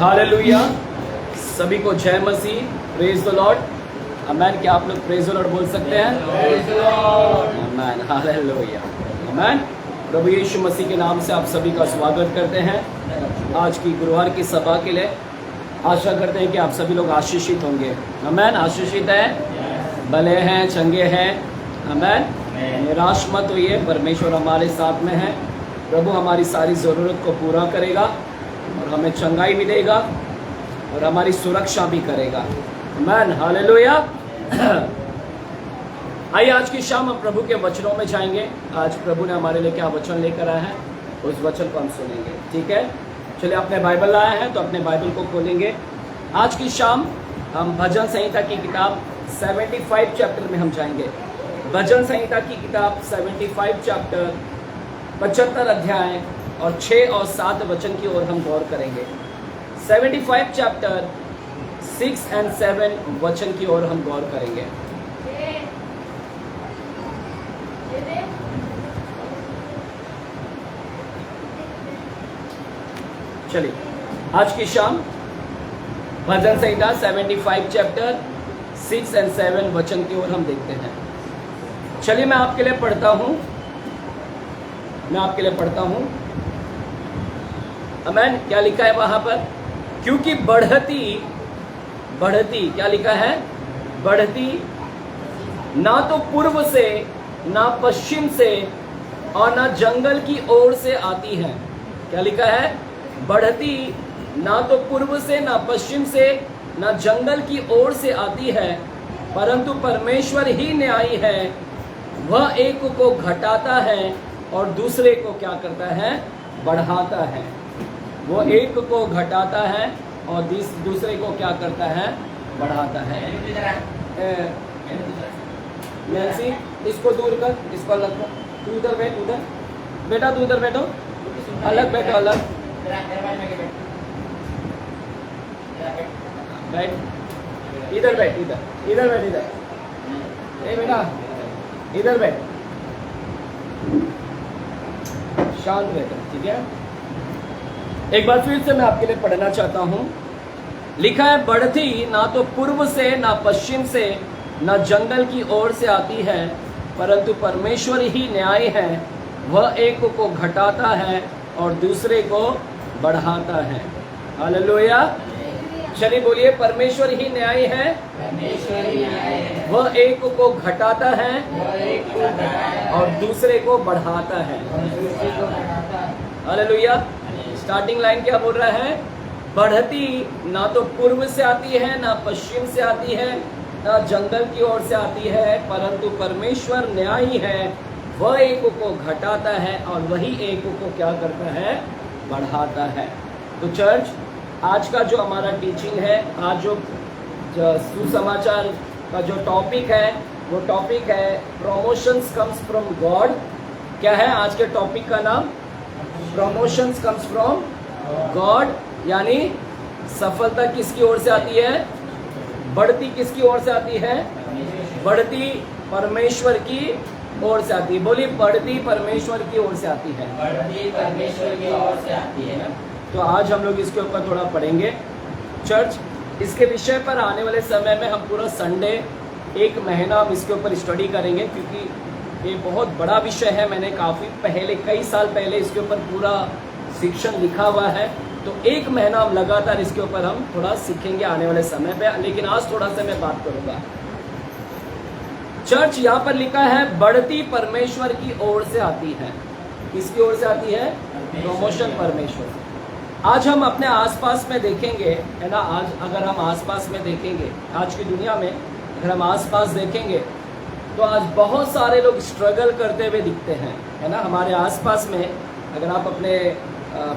Hallelujah. सभी को जय मसीह, प्रेज द लॉर्ड, आमेन। क्या आप लोग प्रेज द लॉर्ड बोल सकते हैं? Praise the Lord, amen, hallelujah, amen. प्रभु यीशु मसीह के नाम से आप सभी का स्वागत करते हैं आज की गुरुवार की सभा के लिए। आशा करते हैं कि आप सभी लोग आशीषित होंगे, आमेन। आशीषित हैं, भले हैं, चंगे हैं, आमेन। निराश मत होइए, परमेश्वर हमारे साथ में है। प्रभु हमारी सारी ज़रूरत को पूरा करेगा और हमें चंगाई मिलेगा और हमारी सुरक्षा भी करेगा, आमीन, हालेलुया। आइए आज की शाम हम प्रभु के वचनों में जाएंगे। आज प्रभु ने हमारे लिए क्या वचन लेकर आया है, उस वचन को हम सुनेंगे, ठीक है। चलिए, अपने बाइबल लाए हैं तो अपने बाइबल को खोलेंगे। आज की शाम हम भजन संहिता की किताब 75 चैप्टर में हम जाएंगे। भजन संहिता की किताब 75 चैप्टर 75 अध्याय और 6 और 7 वचन की ओर हम गौर करेंगे। 75 चैप्टर 6 और 7 वचन की ओर हम गौर करेंगे। चलिए, आज की शाम भजन संहिता 75 चैप्टर 6 और 7 वचन की ओर हम देखते हैं। चलिए, मैं आपके लिए पढ़ता हूं, आमीन। क्या लिखा है वहां पर? क्योंकि बढ़ती क्या लिखा है? बढ़ती ना तो पूर्व से, ना पश्चिम से और ना जंगल की ओर से आती है। क्या लिखा है? बढ़ती ना तो पूर्व से, ना पश्चिम से, ना जंगल की ओर से आती है, परंतु परमेश्वर ही न्यायी है। वह एक को घटाता है और दूसरे को क्या करता है? बढ़ाता है। वो एक को घटाता है और दूसरे को क्या करता है? बढ़ाता है। नैन्सी, इसको दूर कर, इसको अलग कर। तू उधर बैठ, उधर बेटा, तू उधर बैठो, अलग बैठो, अलग बैठ, इधर बैठ, इधर बैठ, इधर। ए बेटा, इधर बैठ, शांत बैठो, ठीक है। एक बार फिर से मैं आपके लिए पढ़ना चाहता हूं। लिखा है, बढ़ती ना तो पूर्व से, ना पश्चिम से, ना जंगल की ओर से आती है, परंतु परमेश्वर ही न्याय है। वह एक को घटाता है और दूसरे को बढ़ाता है। हालेलुया। चलिए बोलिए, परमेश्वर ही न्याय है, वह एक को घटाता है और दूसरे को बढ़ाता है। हालेलुया। स्टार्टिंग लाइन क्या बोल रहा है? बढ़ती ना तो पूर्व से आती है, ना पश्चिम से आती है, ना जंगल की ओर से आती है, परंतु परमेश्वर न्यायी है। वह एक को घटाता है और वही एक को क्या करता है? बढ़ाता है। तो चर्च, आज का जो हमारा टीचिंग है, आज जो सुसमाचार का जो टॉपिक है, वो टॉपिक है प्रमोशंस कम्स फ्रॉम गॉड। क्या है आज के टॉपिक का नाम? प्रमोशंस कम्स फ्रॉम गॉड, यानी सफलता किसकी ओर से आती है? बढ़ती किसकी ओर से आती है? बढ़ती परमेश्वर की ओर से आती है। बोलिए, बढ़ती परमेश्वर की ओर से आती है। बढ़ती परमेश्वर की ओर से आती है। तो आज हम लोग इसके ऊपर थोड़ा पढ़ेंगे। चर्च, इसके विषय पर आने वाले समय में हम पूरा संडे, एक महीना हम इसके ऊपर स्टडी करेंगे, क्योंकि ये बहुत बड़ा विषय है। मैंने काफ़ी पहले, कई साल पहले इसके ऊपर पूरा शिक्षण लिखा हुआ है। तो एक महीना हम लगातार इसके ऊपर हम थोड़ा सीखेंगे आने वाले समय पे। लेकिन आज थोड़ा सा मैं बात करूंगा। चर्च, यहाँ पर लिखा है, बढ़ती परमेश्वर की ओर से आती है। किसकी ओर से आती है? प्रमोशन परमेश्वर। आज हम अपने आसपास में देखेंगे, है ना। आज अगर हम आसपास में देखेंगे, आज की दुनिया में अगर हम आसपास देखेंगे, तो आज बहुत सारे लोग स्ट्रगल करते हुए दिखते हैं, है ना। हमारे आसपास में अगर आप अपने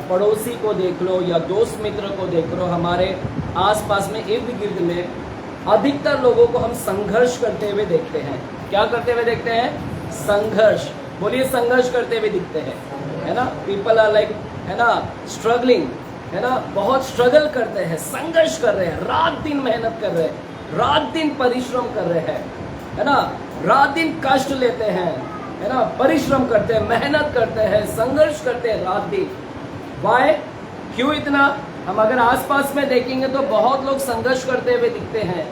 पड़ोसी को देख लो या दोस्त मित्र को देख लो, हमारे आसपास में, इर्द गिर्द में अधिकतर लोगों को हम संघर्ष करते हुए देखते हैं। क्या करते हुए देखते हैं? संघर्ष। बोलिए, संघर्ष करते हुए दिखते हैं, है ना। पीपल आर लाइक, है ना, स्ट्रगलिंग, है ना। बहुत स्ट्रगल करते हैं, संघर्ष कर रहे हैं, रात दिन मेहनत कर रहे हैं, रात दिन परिश्रम कर रहे हैं, है ना। रात दिन कष्ट लेते हैं, है ना, परिश्रम करते हैं, मेहनत करते हैं, संघर्ष करते हैं रात दिन। वाई? क्यों इतना? हम अगर आसपास में देखेंगे तो बहुत लोग संघर्ष करते हुए दिखते हैं।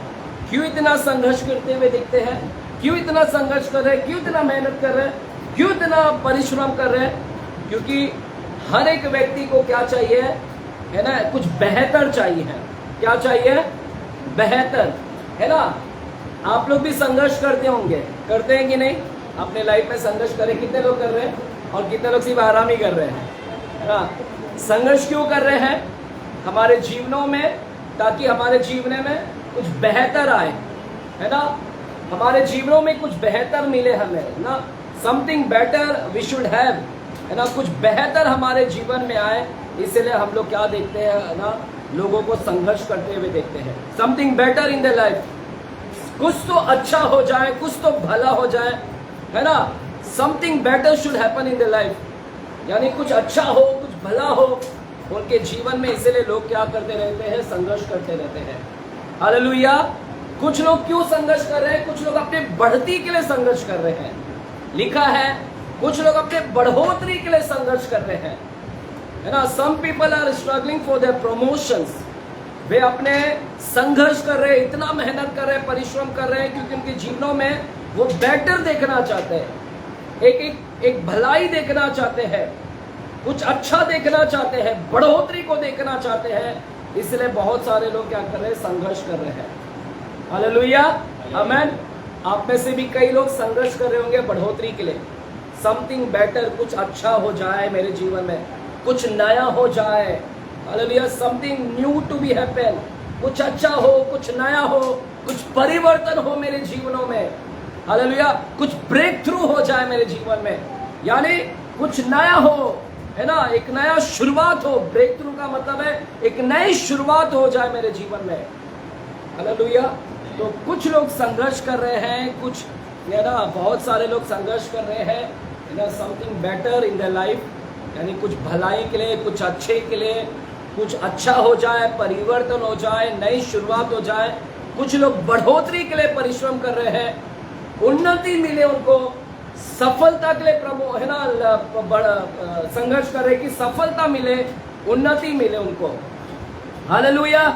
क्यों इतना संघर्ष करते हुए दिखते हैं? क्यों इतना संघर्ष कर रहे हैं? क्यों इतना मेहनत कर रहे हैं? क्यों इतना परिश्रम कर रहे हैं? क्योंकि हर एक व्यक्ति को क्या चाहिए है ना, कुछ बेहतर चाहिए है। क्या चाहिए? बेहतर, है ना। आप लोग भी संघर्ष करते होंगे, करते हैं कि नहीं? अपने लाइफ में संघर्ष करें, कितने लोग कर रहे हैं और कितने लोग सिर्फ आराम ही कर रहे हैं, है ना। संघर्ष क्यों कर रहे हैं? हमारे जीवनों में, ताकि हमारे जीवन में कुछ बेहतर आए, है ना। हमारे जीवनों में कुछ बेहतर मिले हमें ना, something better we should have, है ना। कुछ बेहतर हमारे जीवन में आए, इसलिए हम लोग क्या देखते हैं ना, लोगों को संघर्ष करते हुए देखते हैं। Something better in the life, कुछ तो अच्छा हो जाए, कुछ तो भला हो जाए, है ना। Something better should happen in the life, यानी कुछ अच्छा हो, कुछ भला हो उनके जीवन में, इसलिए लोग क्या करते रहते हैं? संघर्ष करते रहते हैं। हालेलुया। कुछ लोग क्यों संघर्ष कर रहे हैं? कुछ लोग अपने बढ़ती के लिए संघर्ष कर रहे हैं। लिखा है कुछ लोग अपने बढ़ोतरी के लिए संघर्ष कर रहे हैं, है ना। Some people are struggling for their promotions, वे अपने संघर्ष कर रहे हैं, इतना मेहनत कर रहे हैं, परिश्रम कर रहे हैं, क्योंकि उनके जीवनों में वो बेटर देखना चाहते हैं, एक भलाई देखना चाहते हैं, कुछ अच्छा देखना चाहते हैं, बढ़ोतरी को देखना चाहते हैं। इसलिए बहुत सारे लोग क्या कर रहे हैं? संघर्ष कर रहे हैं। हालेलुया, आमेन। आप में से भी कई लोग संघर्ष कर रहे होंगे बढ़ोतरी के लिए। समथिंग बेटर, कुछ अच्छा हो जाए मेरे जीवन में, कुछ नया हो जाए। Hallelujah, something new to be happen, कुछ अच्छा हो, कुछ नया हो, कुछ परिवर्तन हो मेरे जीवनों में। हालेलुया, कुछ ब्रेक थ्रू हो जाए मेरे जीवन में, यानी कुछ नया हो, है ना, एक नया शुरुआत हो। ब्रेक थ्रू का मतलब है एक नई शुरुआत हो जाए मेरे जीवन में। हालेलुया। तो कुछ लोग संघर्ष कर रहे हैं, कुछ, है ना, बहुत सारे लोग संघर्ष कर रहे हैं, है ना। Something better in the life, यानी कुछ भलाई के लिए, कुछ अच्छे के लिए, कुछ अच्छा हो जाए, परिवर्तन हो जाए, नई शुरुआत हो जाए। कुछ लोग बढ़ोतरी के लिए परिश्रम कर रहे हैं, उन्नति मिले उनको, सफलता के लिए प्रभु, है ना, संघर्ष कर रहे कि सफलता मिले, उन्नति मिले उनको। हालेलुया।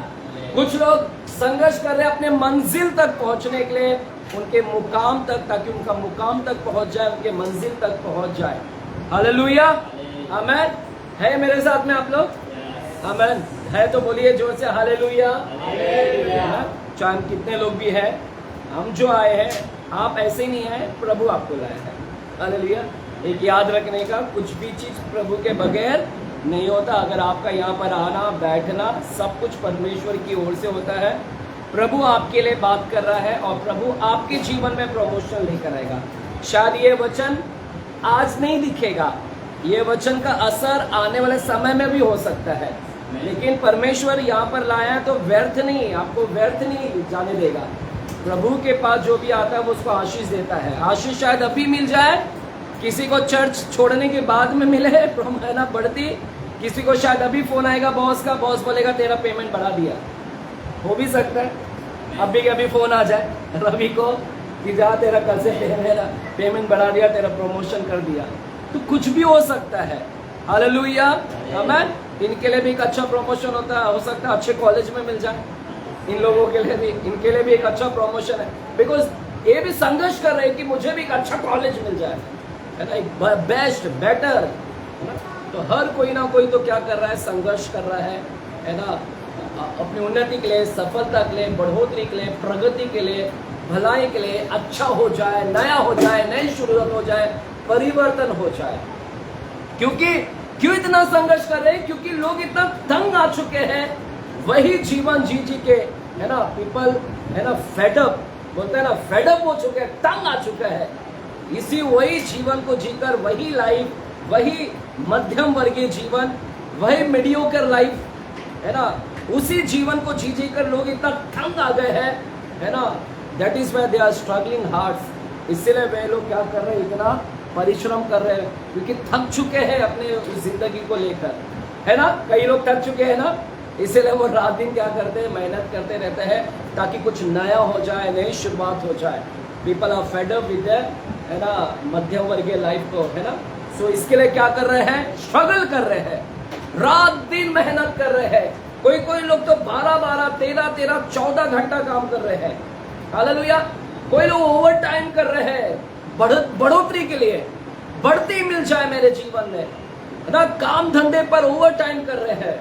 कुछ लोग संघर्ष कर रहे हैं अपने मंजिल तक पहुंचने के लिए, उनके मुकाम तक, ताकि उनका मुकाम तक पहुंच जाए, उनके मंजिल तक पहुंच जाए। हालेलुया, आमेन। है मेरे साथ में आप लोग? आमेन। है तो बोलिए जोर से हालेलुया। चाहे कितने लोग भी हैं, हम जो आए हैं, आप ऐसे ही नहीं आए, प्रभु आपको लाया है। हालेलुया। एक याद रखने का, कुछ भी चीज प्रभु के बगैर नहीं होता। अगर आपका यहाँ पर आना, बैठना, सब कुछ परमेश्वर की ओर से होता है। प्रभु आपके लिए बात कर रहा है और प्रभु आपके जीवन में प्रमोशन लेकर आएगा। शायद ये वचन आज नहीं दिखेगा, ये वचन का असर आने वाले समय में भी हो सकता है, लेकिन परमेश्वर यहाँ पर लाया है तो व्यर्थ नहीं, आपको व्यर्थ नहीं जाने देगा। प्रभु के पास जो भी आता है वो उसको आशीष देता है। आशीष शायद अभी मिल जाए, किसी को चर्च छोड़ने के बाद में मिले, है ना, बढ़ती। किसी को शायद अभी फोन आएगा बॉस का, बॉस बोलेगा तेरा पेमेंट बढ़ा दिया, हो भी सकता है। अभी के अभी फोन आ जाए रवि को कि जा तेरा कल से मेरा पेमेंट बढ़ा दिया, तेरा प्रमोशन कर दिया, तो कुछ भी हो सकता है। हालेलुया, आमेन। इनके लिए भी एक अच्छा प्रमोशन होता है, हो सकता है अच्छे कॉलेज में मिल जाए। इन लोगों के लिए भी, इनके लिए भी एक अच्छा प्रमोशन है, बिकॉज ये भी संघर्ष कर रहे हैं कि मुझे भी एक अच्छा कॉलेज मिल जाए, है ना, एक बेस्ट बेटर। तो हर कोई ना कोई तो क्या कर रहा है? संघर्ष कर रहा है ना, अपनी उन्नति के लिए, सफलता के लिए, बढ़ोतरी के लिए, प्रगति के लिए, भलाई के लिए, अच्छा हो जाए, नया हो जाए, नई शुरुआत हो जाए, परिवर्तन हो जाए। क्यों इतना संघर्ष कर रहे हैं? क्योंकि लोग इतना तंग आ चुके हैं वही जीवन जी के, है ना। पीपल, है ना, फेडअप बोलते हैं ना, फेडअप हो चुके हैं, तंग आ चुका है इसी वही जीवन को जीकर, वही लाइफ, वही मध्यम वर्गीय जीवन, वही मीडियोकर लाइफ, है ना, उसी जीवन को जी कर लोग इतना तंग आ गए हैं, है ना। That is why they are struggling hard. इसलिए वे लोग क्या कर रहे हैं? इतना परिश्रम कर रहे हैं, क्योंकि थक चुके हैं अपने जिंदगी को लेकर, है ना। कई लोग थक चुके हैं ना, इसलिए वो रात दिन क्या करते हैं? मेहनत करते रहते हैं ताकि कुछ नया हो जाए, नई शुरुआत हो जाए। People are fed up with, है ना, मध्यम वर्गीय लाइफ को, है ना। सो इसके लिए क्या कर रहे हैं? स्ट्रगल कर रहे हैं, रात दिन मेहनत कर रहे हैं, कोई कोई लोग तो 12-12, 13-13, 14 घंटा काम कर रहे हैं। हालेलुया। कोई लोग ओवर टाइम कर रहे हैं बढ़ोतरी के लिए, बढ़ती मिल जाए मेरे जीवन में, है ना। काम धंधे पर ओवर टाइम कर रहे हैं,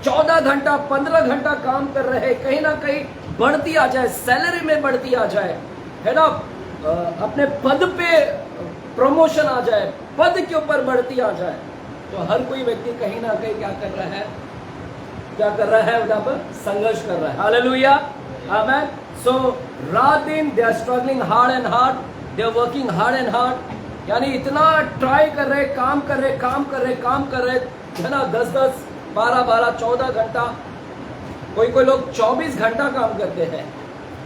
14 घंटा 15 घंटा काम कर रहे हैं, कहीं ना कहीं बढ़ती आ जाए, सैलरी में बढ़ती आ जाए, है ना। अपने पद पे प्रमोशन आ जाए, पद के ऊपर बढ़ती आ जाए। तो हर कोई व्यक्ति कहीं ना कहीं क्या कर रहा है, क्या कर रहा है, वहां पर संघर्ष कर रहा है। हालेलुया, आमेन। सो रात दिन they are struggling hard and hard, they are working hard and hard, यानी इतना ट्राई कर रहे, काम कर रहे, है ना। 10-10, 12-12, 14 घंटा, कोई कोई लोग 24 घंटा काम करते हैं।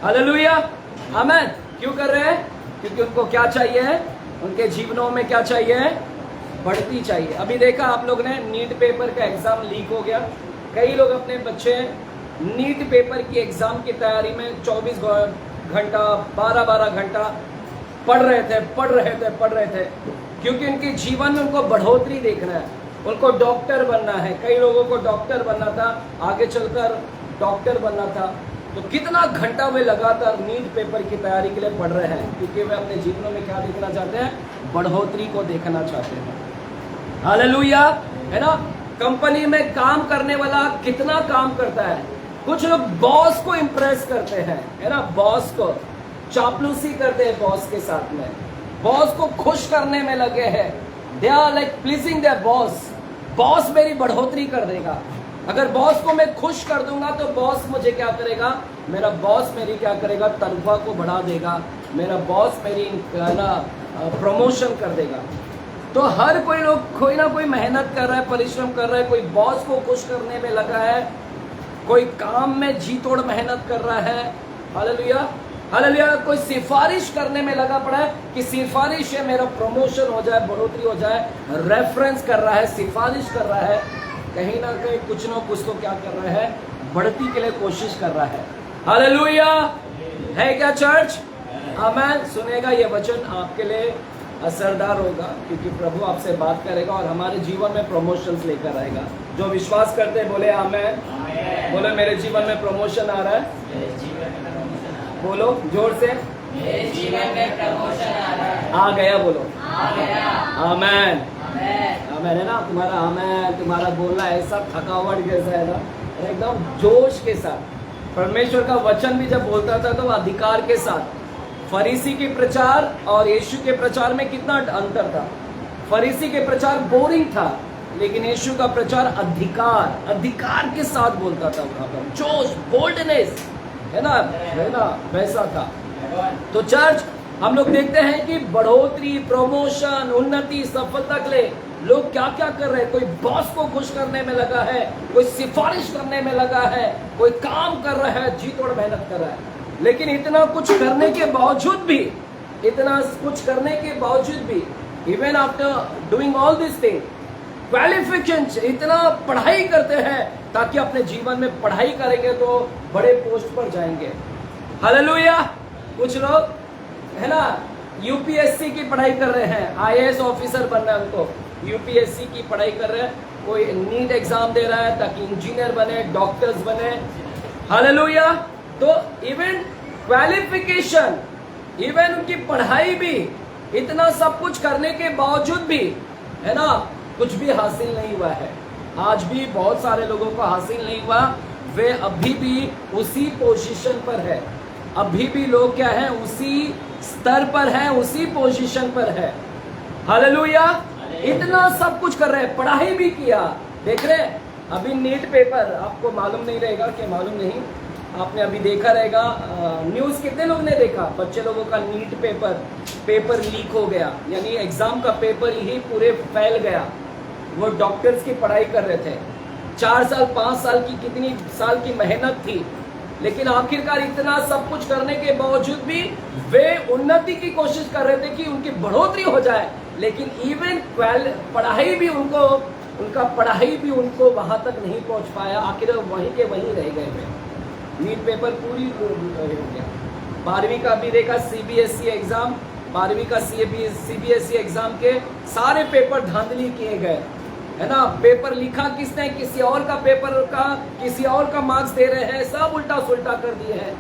हालेलुया, आमेन। क्यों कर रहे हैं? क्योंकि उनको क्या चाहिए, उनके जीवनों में क्या चाहिए, बढ़ती चाहिए। अभी देखा आप लोग ने, नीट पेपर का एग्जाम लीक हो गया। कई लोग अपने बच्चे नीट पेपर की एग्जाम की तैयारी में 24 घंटा 12-12 घंटा पढ़ रहे थे, क्योंकि उनके जीवन में उनको बढ़ोतरी देखना है, उनको डॉक्टर बनना है। कई लोगों को डॉक्टर बनना था, आगे चलकर डॉक्टर बनना था। तो कितना घंटा वे लगातार नीट पेपर की तैयारी के लिए पढ़ रहे हैं, क्योंकि वे अपने जीवनों में क्या देखना चाहते हैं, बढ़ोतरी को देखना चाहते हैं। हालेलुया, है ना। कंपनी में काम करने वाला कितना काम करता है। कुछ लोग बॉस को इंप्रेस करते हैं, है ना, बॉस को चापलूसी करते हैं, बॉस के साथ में बॉस को खुश करने में लगे हैं। They are like pleasing their boss. Boss मेरी बढ़ोतरी कर देगा, अगर बॉस को मैं खुश कर दूंगा तो बॉस मुझे क्या करेगा, मेरा बॉस मेरी क्या करेगा, तनख्वाह को बढ़ा देगा, मेरा बॉस मेरी प्रमोशन कर देगा। तो हर कोई लोग कोई ना कोई मेहनत कर रहा है, परिश्रम कर रहा है, कोई बॉस को खुश करने में लगा है, कोई काम में जी तोड़ मेहनत कर रहा है। Hallelujah, hallelujah. कोई सिफारिश करने में लगा पड़ा है कि सिफारिश से मेरा प्रमोशन हो जाए, बढ़ोतरी हो जाए, रेफरेंस कर रहा है, सिफारिश कर रहा है, कहीं ना कहीं कुछ ना कुछ तो क्या कर रहा है, बढ़ती के लिए कोशिश कर रहा है। हालेलुया, है क्या चर्च? आमेन। सुनेगा ये वचन आपके लिए असरदार होगा, क्योंकि प्रभु आपसे बात करेगा और हमारे जीवन में प्रमोशंस लेकर आएगा। जो विश्वास करते हैं बोले आमेन। बोले मेरे जीवन में प्रमोशन आ रहा है। बोलो जोर से, मेरे जीवन में प्रमोशन आ रहा है। आ गया, बोलो आ गया। आमेन, आमेन। आमेन, है ना। तुम्हारा आमेन, तुम्हारा बोलना ऐसा थकावट जैसा है ना, एकदम जोश के साथ। परमेश्वर का वचन भी जब बोलता था तो अधिकार के साथ। फरीसी के प्रचार और यीशु के प्रचार में कितना अंतर था। फरीसी के प्रचार बोरिंग था, लेकिन यीशु का प्रचार अधिकार के साथ बोलता था। वहां पर जोश, बोल्डनेस, है ना, वैसा था। तो चर्च हम लोग देखते हैं कि बढ़ोतरी, प्रमोशन, उन्नति, सफलता के लिए लोग क्या क्या कर रहे हैं। कोई बॉस को खुश करने में लगा है, कोई सिफारिश करने में लगा है, कोई काम कर रहा है, जी तोड़ मेहनत कर रहा है। लेकिन इतना कुछ करने के बावजूद भी, even after doing all this thing, qualification, इतना पढ़ाई करते हैं ताकि अपने जीवन में पढ़ाई करेंगे तो बड़े पोस्ट पर जाएंगे। हालेलुया। कुछ लोग, है ना, यूपीएससी की पढ़ाई कर रहे हैं, आईएएस ऑफिसर बनना है उनको, यूपीएससी की पढ़ाई कर रहे हैं। कोई नीट एग्जाम दे रहा है ताकि इंजीनियर बने, डॉक्टर्स बने। हालेलुया। तो इवन क्वालिफिकेशन, इवन उनकी पढ़ाई भी, इतना सब कुछ करने के बावजूद भी, है ना, कुछ भी हासिल नहीं हुआ है। आज भी बहुत सारे लोगों को हासिल नहीं हुआ, वे अभी भी उसी पोजीशन पर है। अभी भी लोग क्या है, उसी स्तर पर है, उसी पोजीशन पर है। हालेलुया। इतना सब कुछ कर रहे हैं, पढ़ाई भी किया। देख रहे अभी नीट पेपर, आपको मालूम नहीं रहेगा कि मालूम नहीं, आपने अभी देखा रहेगा न्यूज़, कितने लोग ने देखा, बच्चे लोगों का नीट पेपर लीक हो गया, यानी एग्जाम का पेपर ही पूरे फैल गया। वो डॉक्टर्स की पढ़ाई कर रहे थे, 4 साल 5 साल की, कितनी साल की मेहनत थी, लेकिन आखिरकार इतना सब कुछ करने के बावजूद भी वे उन्नति की कोशिश कर रहे थे कि उनकी बढ़ोतरी हो जाए, लेकिन इवन पढ़ाई भी उनको वहां तक नहीं पहुंच पाया। आखिर वहीं के वहीं रह गए थे। नीट पेपर पूरी हो गया। 12वीं का भी देखा, सीबीएसई एग्जाम, 12वीं का सीबीएसई एग्जाम के सारे पेपर धांधली किए गए, है ना, पेपर लिखा किसने, किसी और का पेपर का किसी और का मार्क्स दे रहे हैं, सब उल्टा सुल्टा कर दिए हैं।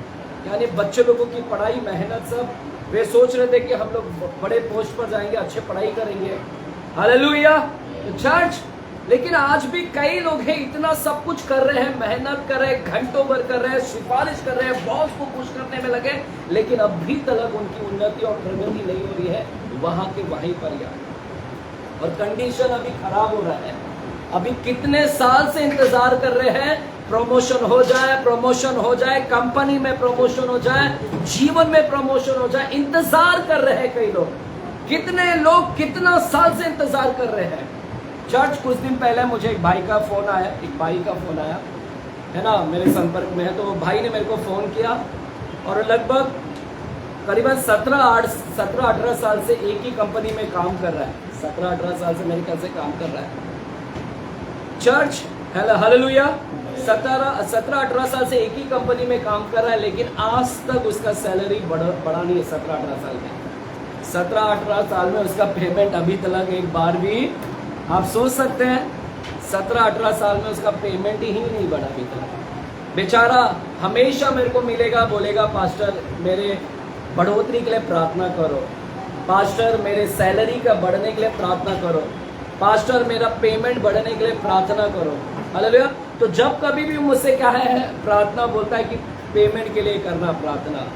यानी बच्चे लोगों की पढ़ाई मेहनत सब, वे सोच रहे थे कि हम लोग बड़े पोस्ट पर जाएंगे, अच्छे पढ़ाई करेंगे, हालेलुया चर्च। लेकिन आज भी कई लोग हैं इतना सब कुछ कर रहे हैं, मेहनत कर रहे हैं, घंटों भर कर रहे हैं, सिफारिश कर रहे हैं, बॉस को खुश करने में लगे, लेकिन अभी तक उनकी उन्नति और प्रगति नहीं हो रही है, वहां के वहीं पर यार। और कंडीशन अभी खराब हो रहा है। अभी कितने साल से इंतजार कर रहे हैं प्रमोशन हो जाए, प्रमोशन हो जाए, कंपनी में प्रमोशन हो जाए, जीवन में प्रमोशन हो जाए, इंतजार कर रहे हैं कई लोग। कितने लोग कितना साल से इंतजार कर रहे हैं। चर्च, कुछ दिन पहले मुझे एक भाई का फोन आया, है ना, मेरे संपर्क में है, तो भाई ने मेरे को फोन किया और लगभग करीबन 17-18 साल से एक ही कंपनी में काम कर रहा है। 17-18 साल से मेरे ख्याल से काम कर रहा है। चर्च, हालेलुया, 17-18 साल से एक ही कंपनी में काम कर रहा है, लेकिन आज तक उसका सैलरी बढ़ा नहीं है। 17-18 साल में उसका पेमेंट अभी तक एक बार भी, आप सोच सकते हैं, 17-18 साल में उसका पेमेंट ही नहीं बढ़ा अभी तक। बेचारा हमेशा मेरे को मिलेगा, बोलेगा पास्टर मेरे बढ़ोतरी के लिए प्रार्थना करो, पास्टर मेरे सैलरी का बढ़ने के लिए प्रार्थना करो, पास्टर मेरा पेमेंट बढ़ने के लिए प्रार्थना करो, हालेलुया। तो जब कभी भी मुझसे क्या है प्रार्थना, बोलता है कि पेमेंट के लिए करना प्रार्थना,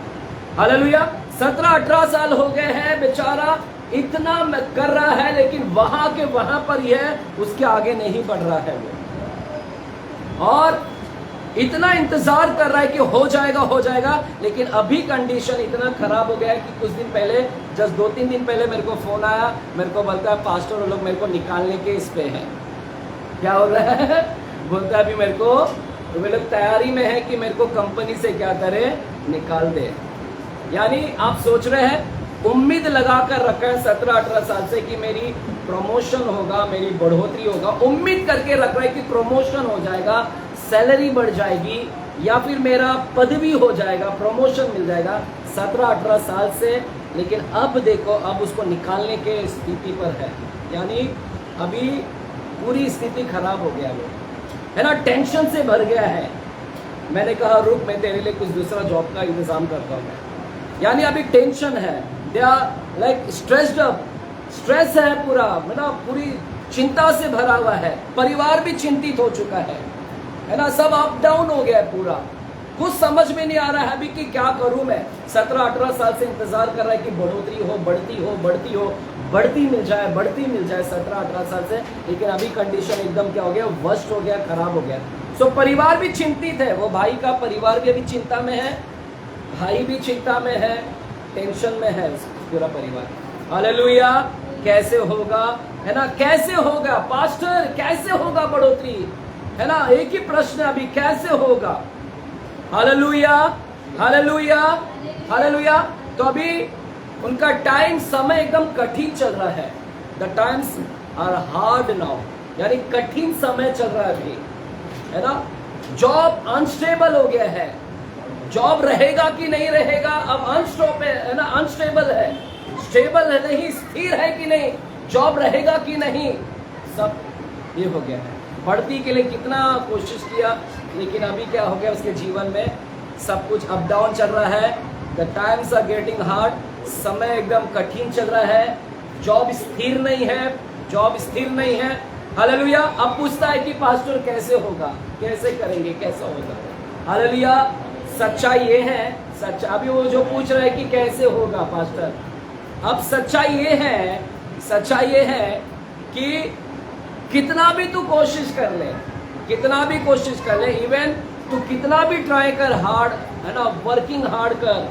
हालेलुया। 17-18 साल हो गए हैं, बेचारा इतना कर रहा है, लेकिन वहां के वहां पर यह उसके आगे नहीं बढ़ रहा है वो, और इतना इंतजार कर रहा है कि हो जाएगा, लेकिन अभी कंडीशन इतना खराब हो गया है कि कुछ दिन पहले, जस्ट 2-3 दिन पहले मेरे को फोन आया, मेरे को बोलता है पास्टर वो लोग मेरे को निकालने के इस पे हैं। क्या हो रहा है? बोलता है अभी मेरे को, वे लोग तैयारी में है कि मेरे को कंपनी से क्या करे, निकाल दे। यानी आप सोच रहे हैं, उम्मीद लगाकर रखा है 17-18 साल से कि मेरी प्रमोशन होगा, मेरी बढ़ोतरी होगा, उम्मीद करके रख रहा है कि प्रमोशन हो जाएगा, सैलरी बढ़ जाएगी, या फिर मेरा पदवी हो जाएगा, प्रमोशन मिल जाएगा 17-18 साल से। लेकिन अब देखो, अब उसको निकालने के स्थिति पर है। यानी अभी पूरी स्थिति खराब हो गया वो, है ना, टेंशन से भर गया है। मैंने कहा रुक, मैं तेरे लिए कुछ दूसरा जॉब का इंतजाम करता हूँ। यानी अभी टेंशन है, they are like stressed up, stress है पूरा, मतलब पूरी चिंता से भरा हुआ है, परिवार भी चिंतित हो चुका है ना, सब अप डाउन हो गया है पूरा। कुछ समझ में नहीं आ रहा है अभी कि क्या करूं मैं। 17-18 साल से इंतजार कर रहा है कि बढ़ोतरी हो, बढ़ती मिल जाए 17-18 साल से, लेकिन अभी कंडीशन एकदम क्या हो गया, वर्स्ट हो गया, खराब हो गया। सो परिवार भी चिंतित है, वो भाई का परिवार भी अभी चिंता में है, भाई भी चिंता में है, टेंशन में है पूरा परिवार। हालेलुया। कैसे होगा, है ना, कैसे होगा पास्टर, कैसे होगा बढ़ोतरी, है ना, एक ही प्रश्न अभी, कैसे होगा। Hallelujah, hallelujah, hallelujah. तो अभी उनका टाइम, समय एकदम कठिन चल रहा है। The times are hard now, यानी कठिन समय चल रहा है अभी, है ना। जॉब अनस्टेबल हो गया है, जॉब रहेगा कि नहीं रहेगा, अब है ना, अनस्टेबल है, स्टेबल है नहीं, स्थिर है कि नहीं, जॉब रहेगा कि नहीं, सब ये हो गया है। बढ़ती के लिए कितना कोशिश किया, लेकिन अभी क्या हो गया, उसके जीवन में सब कुछ अप डाउन चल रहा है। The times are getting hard, समय एकदम कठिन चल रहा है, जॉब स्थिर नहीं है, हालेलुया। अब पूछता है कि पास्टर कैसे होगा, कैसे करेंगे, कैसा होगा। हालेलुया। सच्चाई ये है, अभी वो जो पूछ रहा है कि कैसे होगा पास्टर, अब सच्चाई ये है कि कितना भी तू कोशिश कर ले, इवन तू कितना भी ट्राई कर, हार्ड, है ना, वर्किंग हार्ड कर,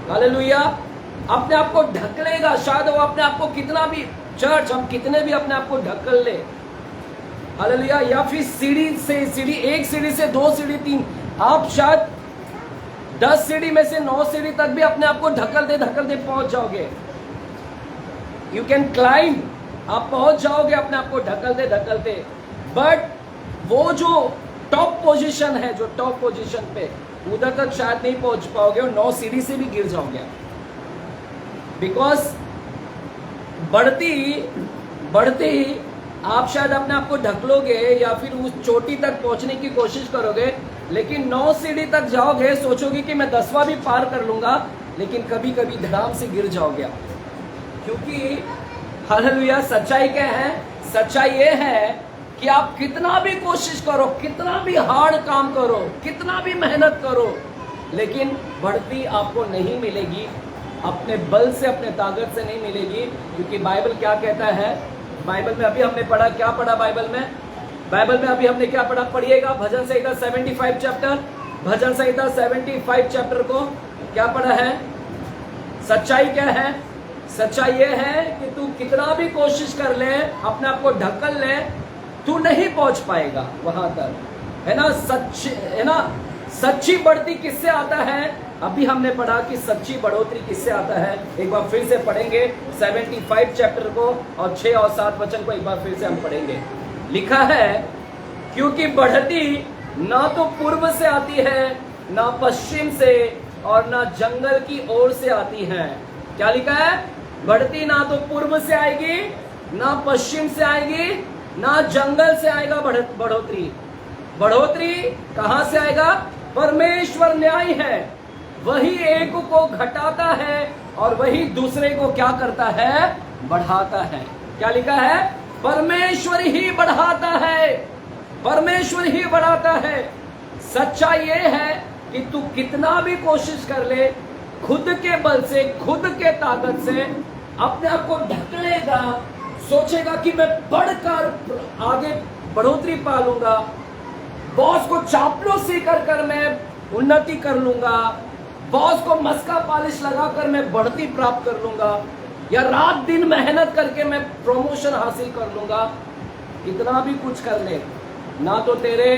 हालेलुया, अपने आप को ढकलेगा। शायद वो अपने आप को कितना भी, चर्च हम कितने भी अपने आप को ढकल ले, हालेलुया, या फिर एक सीढ़ी से 2 सीढ़ी 3, आप शायद 10 सीढ़ी में से 9 सीढ़ी तक भी अपने आप को ढकल दे पहुंच जाओगे। यू कैन क्लाइंब, आप पहुंच जाओगे अपने आप को ढकलते, बट वो जो टॉप पोजीशन है, जो टॉप पोजीशन पे, उधर तक शायद नहीं पहुंच पाओगे और 9 सीढ़ी से भी गिर जाओगे। बिकॉज बढ़ती आप शायद अपने आप को ढकलोगे या फिर उस चोटी तक पहुंचने की कोशिश करोगे, लेकिन 9 सीढ़ी तक जाओगे, सोचोगे कि मैं 10वां भी पार कर लूंगा, लेकिन कभी कभी धड़ाम से गिर जाओगे। क्योंकि हालेलुया, सच्चाई क्या है? सच्चाई ये है कि आप कितना भी कोशिश करो, कितना भी हार्ड काम करो, कितना भी मेहनत करो, लेकिन बढ़ती आपको नहीं मिलेगी, अपने बल से, अपने ताकत से नहीं मिलेगी। क्योंकि बाइबल क्या कहता है? बाइबल में अभी हमने पढ़ा, क्या पढ़ा बाइबल में? बाइबल में अभी हमने क्या पढ़ा? पढ़िएगा भजन संहिता 75 चैप्टर, भजन संहिता 75 चैप्टर को क्या पढ़ा है? सच्चाई क्या है? सच्चाई ये है कि तू कितना भी कोशिश कर ले, अपने आप को ढकल ले, तू नहीं पहुंच पाएगा वहां तक, है ना? है ना? सच्ची बढ़ती किससे आता है? अभी हमने पढ़ा कि सच्ची बढ़ोतरी किससे आता है। एक बार फिर से पढ़ेंगे 75 चैप्टर को, और 6 और 7 वचन को एक बार फिर से हम पढ़ेंगे। लिखा है, क्योंकि बढ़ती ना तो पूर्व से आती है, ना पश्चिम से, और ना जंगल की ओर से आती है। क्या लिखा है? बढ़ती ना तो पूर्व से आएगी, ना पश्चिम से आएगी, ना जंगल से आएगा बढ़ोतरी। बढ़ोतरी कहां से आएगा? परमेश्वर न्याय है, वही एक को घटाता है और वही दूसरे को क्या करता है? बढ़ाता है। क्या लिखा है? परमेश्वर ही बढ़ाता है, परमेश्वर ही बढ़ाता है। सच्चाई ये है कि तू कितना भी कोशिश कर ले, खुद के बल से, खुद के ताकत से अपने आप को ढकलेगा, सोचेगा कि मैं बढ़कर आगे बढ़ोतरी पा लूंगा, बॉस को चापलूसी कर मैं उन्नति कर लूंगा, बॉस को मस्का पॉलिश लगाकर मैं बढ़ती प्राप्त कर लूंगा, या रात दिन मेहनत करके मैं प्रमोशन हासिल कर लूंगा। कितना भी कुछ कर ले, ना तो तेरे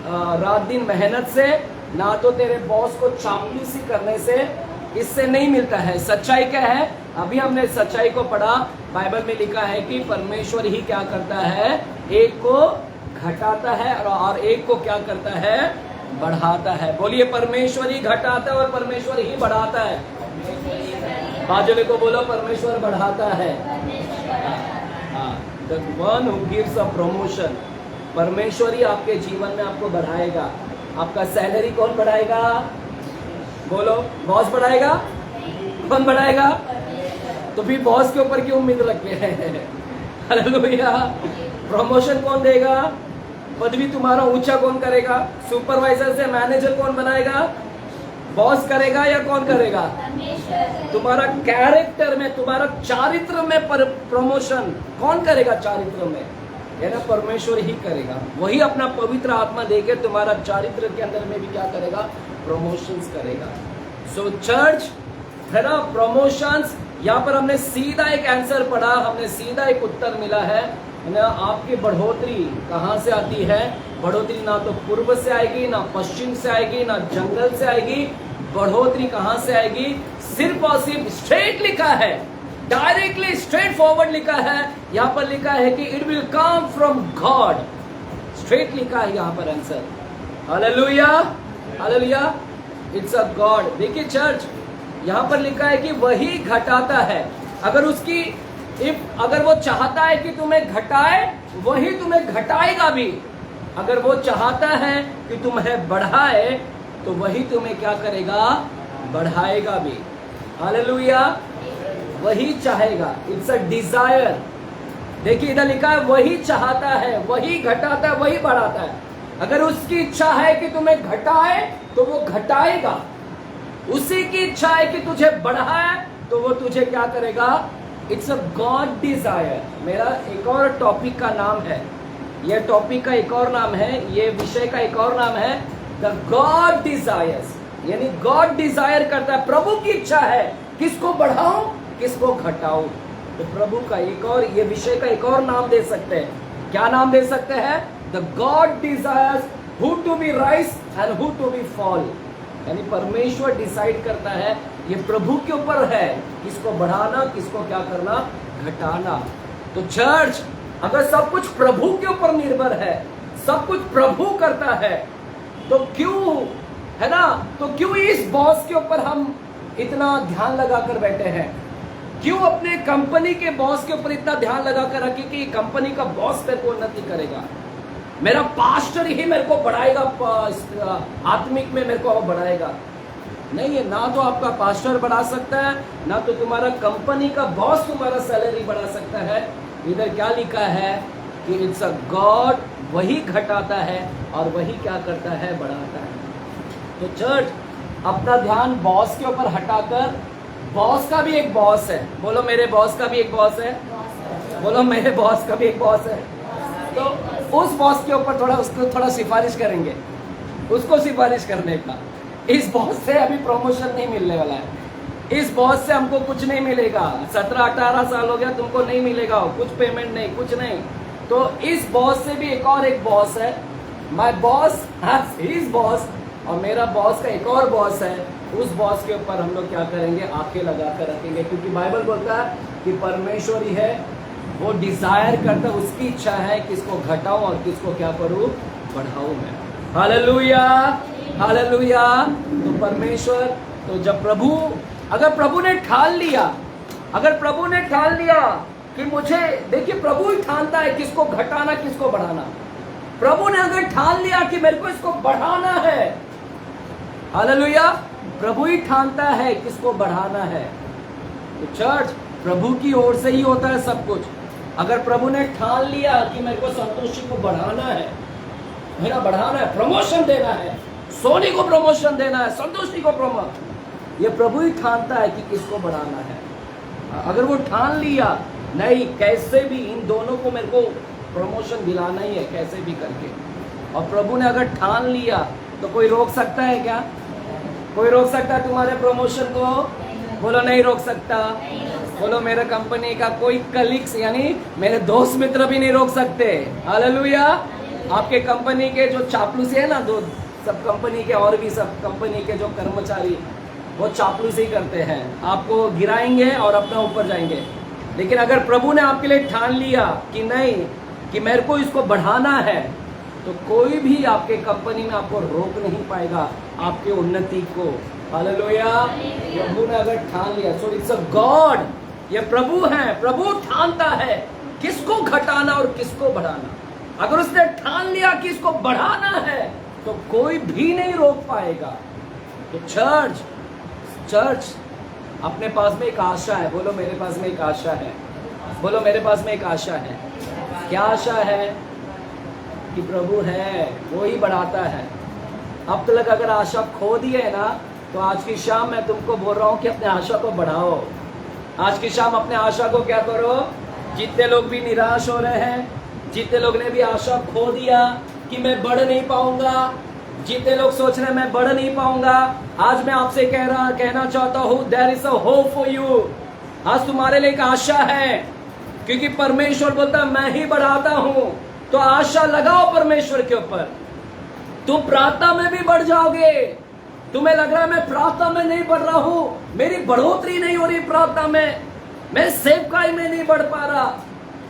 रात दिन मेहनत से, ना तो तेरे बॉस को चापलूसी करने से, इससे नहीं मिलता है। सच्चाई क्या है? अभी हमने सच्चाई को पढ़ा। बाइबल में लिखा है कि परमेश्वर ही क्या करता है? एक को घटाता है और एक को क्या करता है? बढ़ाता है। बोलिए, परमेश्वर ही घटाता है और परमेश्वर ही बढ़ाता है। बाजुले को बोलो, परमेश्वर बढ़ाता है। The one who gives a promotion, परमेश्वर ही आपके जीवन में आपको बढ़ाएगा। आपका सैलरी कौन बढ़ाएगा? बोलो, बॉस बढ़ाएगा? कौन बढ़ाएगा? तो भी बॉस के ऊपर क्यों उम्मीद रखते हैं? हालेलुया। प्रमोशन कौन देगा? पदवी तुम्हारा ऊंचा कौन करेगा? सुपरवाइजर से मैनेजर कौन बनाएगा? बॉस करेगा या कौन करेगा? तुम्हारा कैरेक्टर में, तुम्हारा चारित्र में प्रमोशन कौन करेगा? चारित्र में है ना, परमेश्वर ही करेगा। वही अपना पवित्र आत्मा देके तुम्हारा चारित्र के अंदर में भी क्या करेगा? प्रमोशंस करेगा। सो चर्च, है ना, प्रमोशंस। यहाँ पर हमने सीधा एक आंसर पढ़ा, हमने सीधा एक उत्तर मिला है ना। आपकी बढ़ोतरी कहाँ से आती है? बढ़ोतरी ना तो पूर्व से आएगी, ना पश्चिम से आएगी, ना जंगल से आएगी। बढ़ोतरी कहाँ से आएगी? सिर्फ और सिर्फ स्ट्रेट लिखा है, डायरेक्टली स्ट्रेट फॉरवर्ड लिखा है। यहाँ पर लिखा है कि it will come from God. Straight लिखा है यहाँ पर answer. Hallelujah, hallelujah, it's a God. देखिए चर्च, यहाँ पर लिखा है कि वही घटाता है। अगर वो चाहता है कि तुम्हें घटाए, वही तुम्हें घटाएगा भी। अगर वो चाहता है कि तुम्हें बढ़ाए, तो वही तुम्हें क्या करेगा? बढ़ाएगा भी। हालेलुया, वही चाहेगा। It's a desire. देखिए इधर लिखा है, वही चाहता है, वही घटाता है, वही बढ़ाता है। अगर उसकी इच्छा है कि तुम्हें घटाए, तो वो घटाएगा। उसी की इच्छा है कि तुझे बढ़ाए, तो वो तुझे क्या करेगा? It's a God desire. मेरा एक और टॉपिक का नाम है, यह टॉपिक का एक और नाम है, ये विषय का एक और नाम है, द गॉड डिजायर्स। यानी गॉड डिजायर करता है, प्रभु की इच्छा है, किसको बढ़ाऊं, किसको घटाऊं। तो प्रभु का एक और, ये विषय का एक और नाम दे सकते हैं। क्या नाम दे सकते हैं? The God desires who to be rise and who to be fall. यानी परमेश्वर डिसाइड करता है, ये प्रभु के ऊपर है, किसको बढ़ाना, किसको क्या करना, घटाना। तो चर्च, अगर सब कुछ प्रभु के ऊपर निर्भर है, सब कुछ प्रभु करता है, तो क्यों, है ना, तो क्यों इस बॉस के ऊपर हम इतना ध्यान लगाकर बैठे हैं? क्यों अपने कंपनी के बॉस के ऊपर इतना ध्यान लगा कर रखे कि कंपनी का बॉस मेरे को उन्नति करेगा, मेरा पास्टर ही मेरे को बढ़ाएगा, आत्मिक में मेरे को बढ़ाएगा? नहीं है, ना तो आपका पास्टर बढ़ा सकता है, ना तो तुम्हारा कंपनी का बॉस तुम्हारा सैलरी बढ़ा सकता है। इधर क्या लिखा है कि इट्स अ गॉड, वही घटाता है और वही क्या करता है, बढ़ाता है। तो चर्च अपना ध्यान बॉस के ऊपर हटाकर, बॉस का भी एक बॉस है, बोलो मेरे बॉस का भी एक बॉस है, बोलो मेरे बॉस का भी एक बॉस है, तो उस बॉस के ऊपर थोड़ा, उसको थोड़ा सिफारिश करेंगे, उसको सिफारिश करने का। इस बॉस से अभी प्रमोशन नहीं मिलने वाला है, इस बॉस से हमको कुछ नहीं मिलेगा, 17-18 साल हो गया तुमको नहीं मिलेगा, कुछ पेमेंट नहीं, कुछ नहीं। तो इस बॉस से भी एक और एक बॉस है, my boss has his boss, और मेरा बॉस का एक और बॉस है, उस बॉस के ऊपर हम लोग क्या करेंगे, आंखें लगा कर रखेंगे, क्योंकि बाइबल बोलता है कि परमेश्वर ही है, वो डिजायर करता है, उसकी इच्छा है किसको घटाऊं और किसको क्या करूं, बढ़ाऊं मैं। Hallelujah, hallelujah. तो परमेश्वर, तो जब प्रभु, अगर प्रभु ने ठान लिया, अगर प्रभु ने ठान लिया कि मुझे, देखिए प्रभु ही ठानता है किसको घटाना किसको बढ़ाना। प्रभु ने अगर ठान लिया कि मेरे को इसको बढ़ाना है, हालेलुया, प्रभु ही ठानता है किसको बढ़ाना है। तो चर्च प्रभु की ओर से ही होता है सब कुछ। अगर प्रभु ने ठान लिया कि मेरे को संतोषी को बढ़ाना है, मेरा बढ़ाना है, प्रमोशन देना है, सोनी को प्रमोशन देना है, संतोषी को प्रमोशन, ये प्रभु ही ठानता है कि किसको बढ़ाना है। अगर वो ठान लिया नहीं, कैसे भी इन दोनों को मेरे को प्रमोशन दिलाना ही है, कैसे भी करके, और प्रभु ने अगर ठान लिया तो कोई रोक सकता है क्या? कोई रोक सकता है तुम्हारे प्रमोशन को? बोलो नहीं रोक सकता। बोलो मेरे कंपनी का कोई कलीग्स यानी मेरे दोस्त मित्र भी नहीं रोक सकते। हालेलुया। आपके कंपनी के जो चापलूसी है ना, दो सब कंपनी के और भी सब कंपनी के जो कर्मचारी, वो चापलूसी करते हैं, आपको गिराएंगे और अपना ऊपर जाएंगे। लेकिन अगर प्रभु ने आपके लिए ठान लिया कि नहीं, कि मेरे को इसको बढ़ाना है, तो कोई भी आपके कंपनी में आपको रोक नहीं पाएगा आपके उन्नति को। हालेलुया। प्रभु ने अगर ठान लिया, सो इट्स अ गॉड, ये प्रभु है, प्रभु ठानता है किसको घटाना और किसको बढ़ाना। अगर उसने ठान लिया कि इसको बढ़ाना है तो कोई भी नहीं रोक पाएगा। तो चर्च अपने पास में एक आशा है, बोलो मेरे पास में एक आशा है, बोलो मेरे पास में एक आशा है। क्या आशा है? कि प्रभु है, वो ही बढ़ाता है। अब तक अगर आशा खो दी है ना, तो आज की शाम मैं तुमको बोल रहा हूँ कि अपने आशा को बढ़ाओ। आज की शाम अपने आशा को क्या करो, जितने लोग भी निराश हो रहे हैं, जितने लोग ने भी आशा खो दिया कि मैं बढ़ नहीं पाऊंगा, जितने लोग सोच रहे हैं मैं बढ़ नहीं पाऊंगा, आज मैं आपसे कहना चाहता हूँ, there is a hope for you. आज तुम्हारे लिए एक आशा है, क्योंकि परमेश्वर बोलता है मैं ही बढ़ाता हूँ। तो आशा लगाओ परमेश्वर के ऊपर, तुम प्रार्थना में भी बढ़ जाओगे। तुम्हें लग रहा है मैं प्रार्थना में नहीं बढ़ रहा हूं, मेरी बढ़ोतरी नहीं हो रही प्रार्थना में, मैं सेवकाई में नहीं बढ़ पा रहा,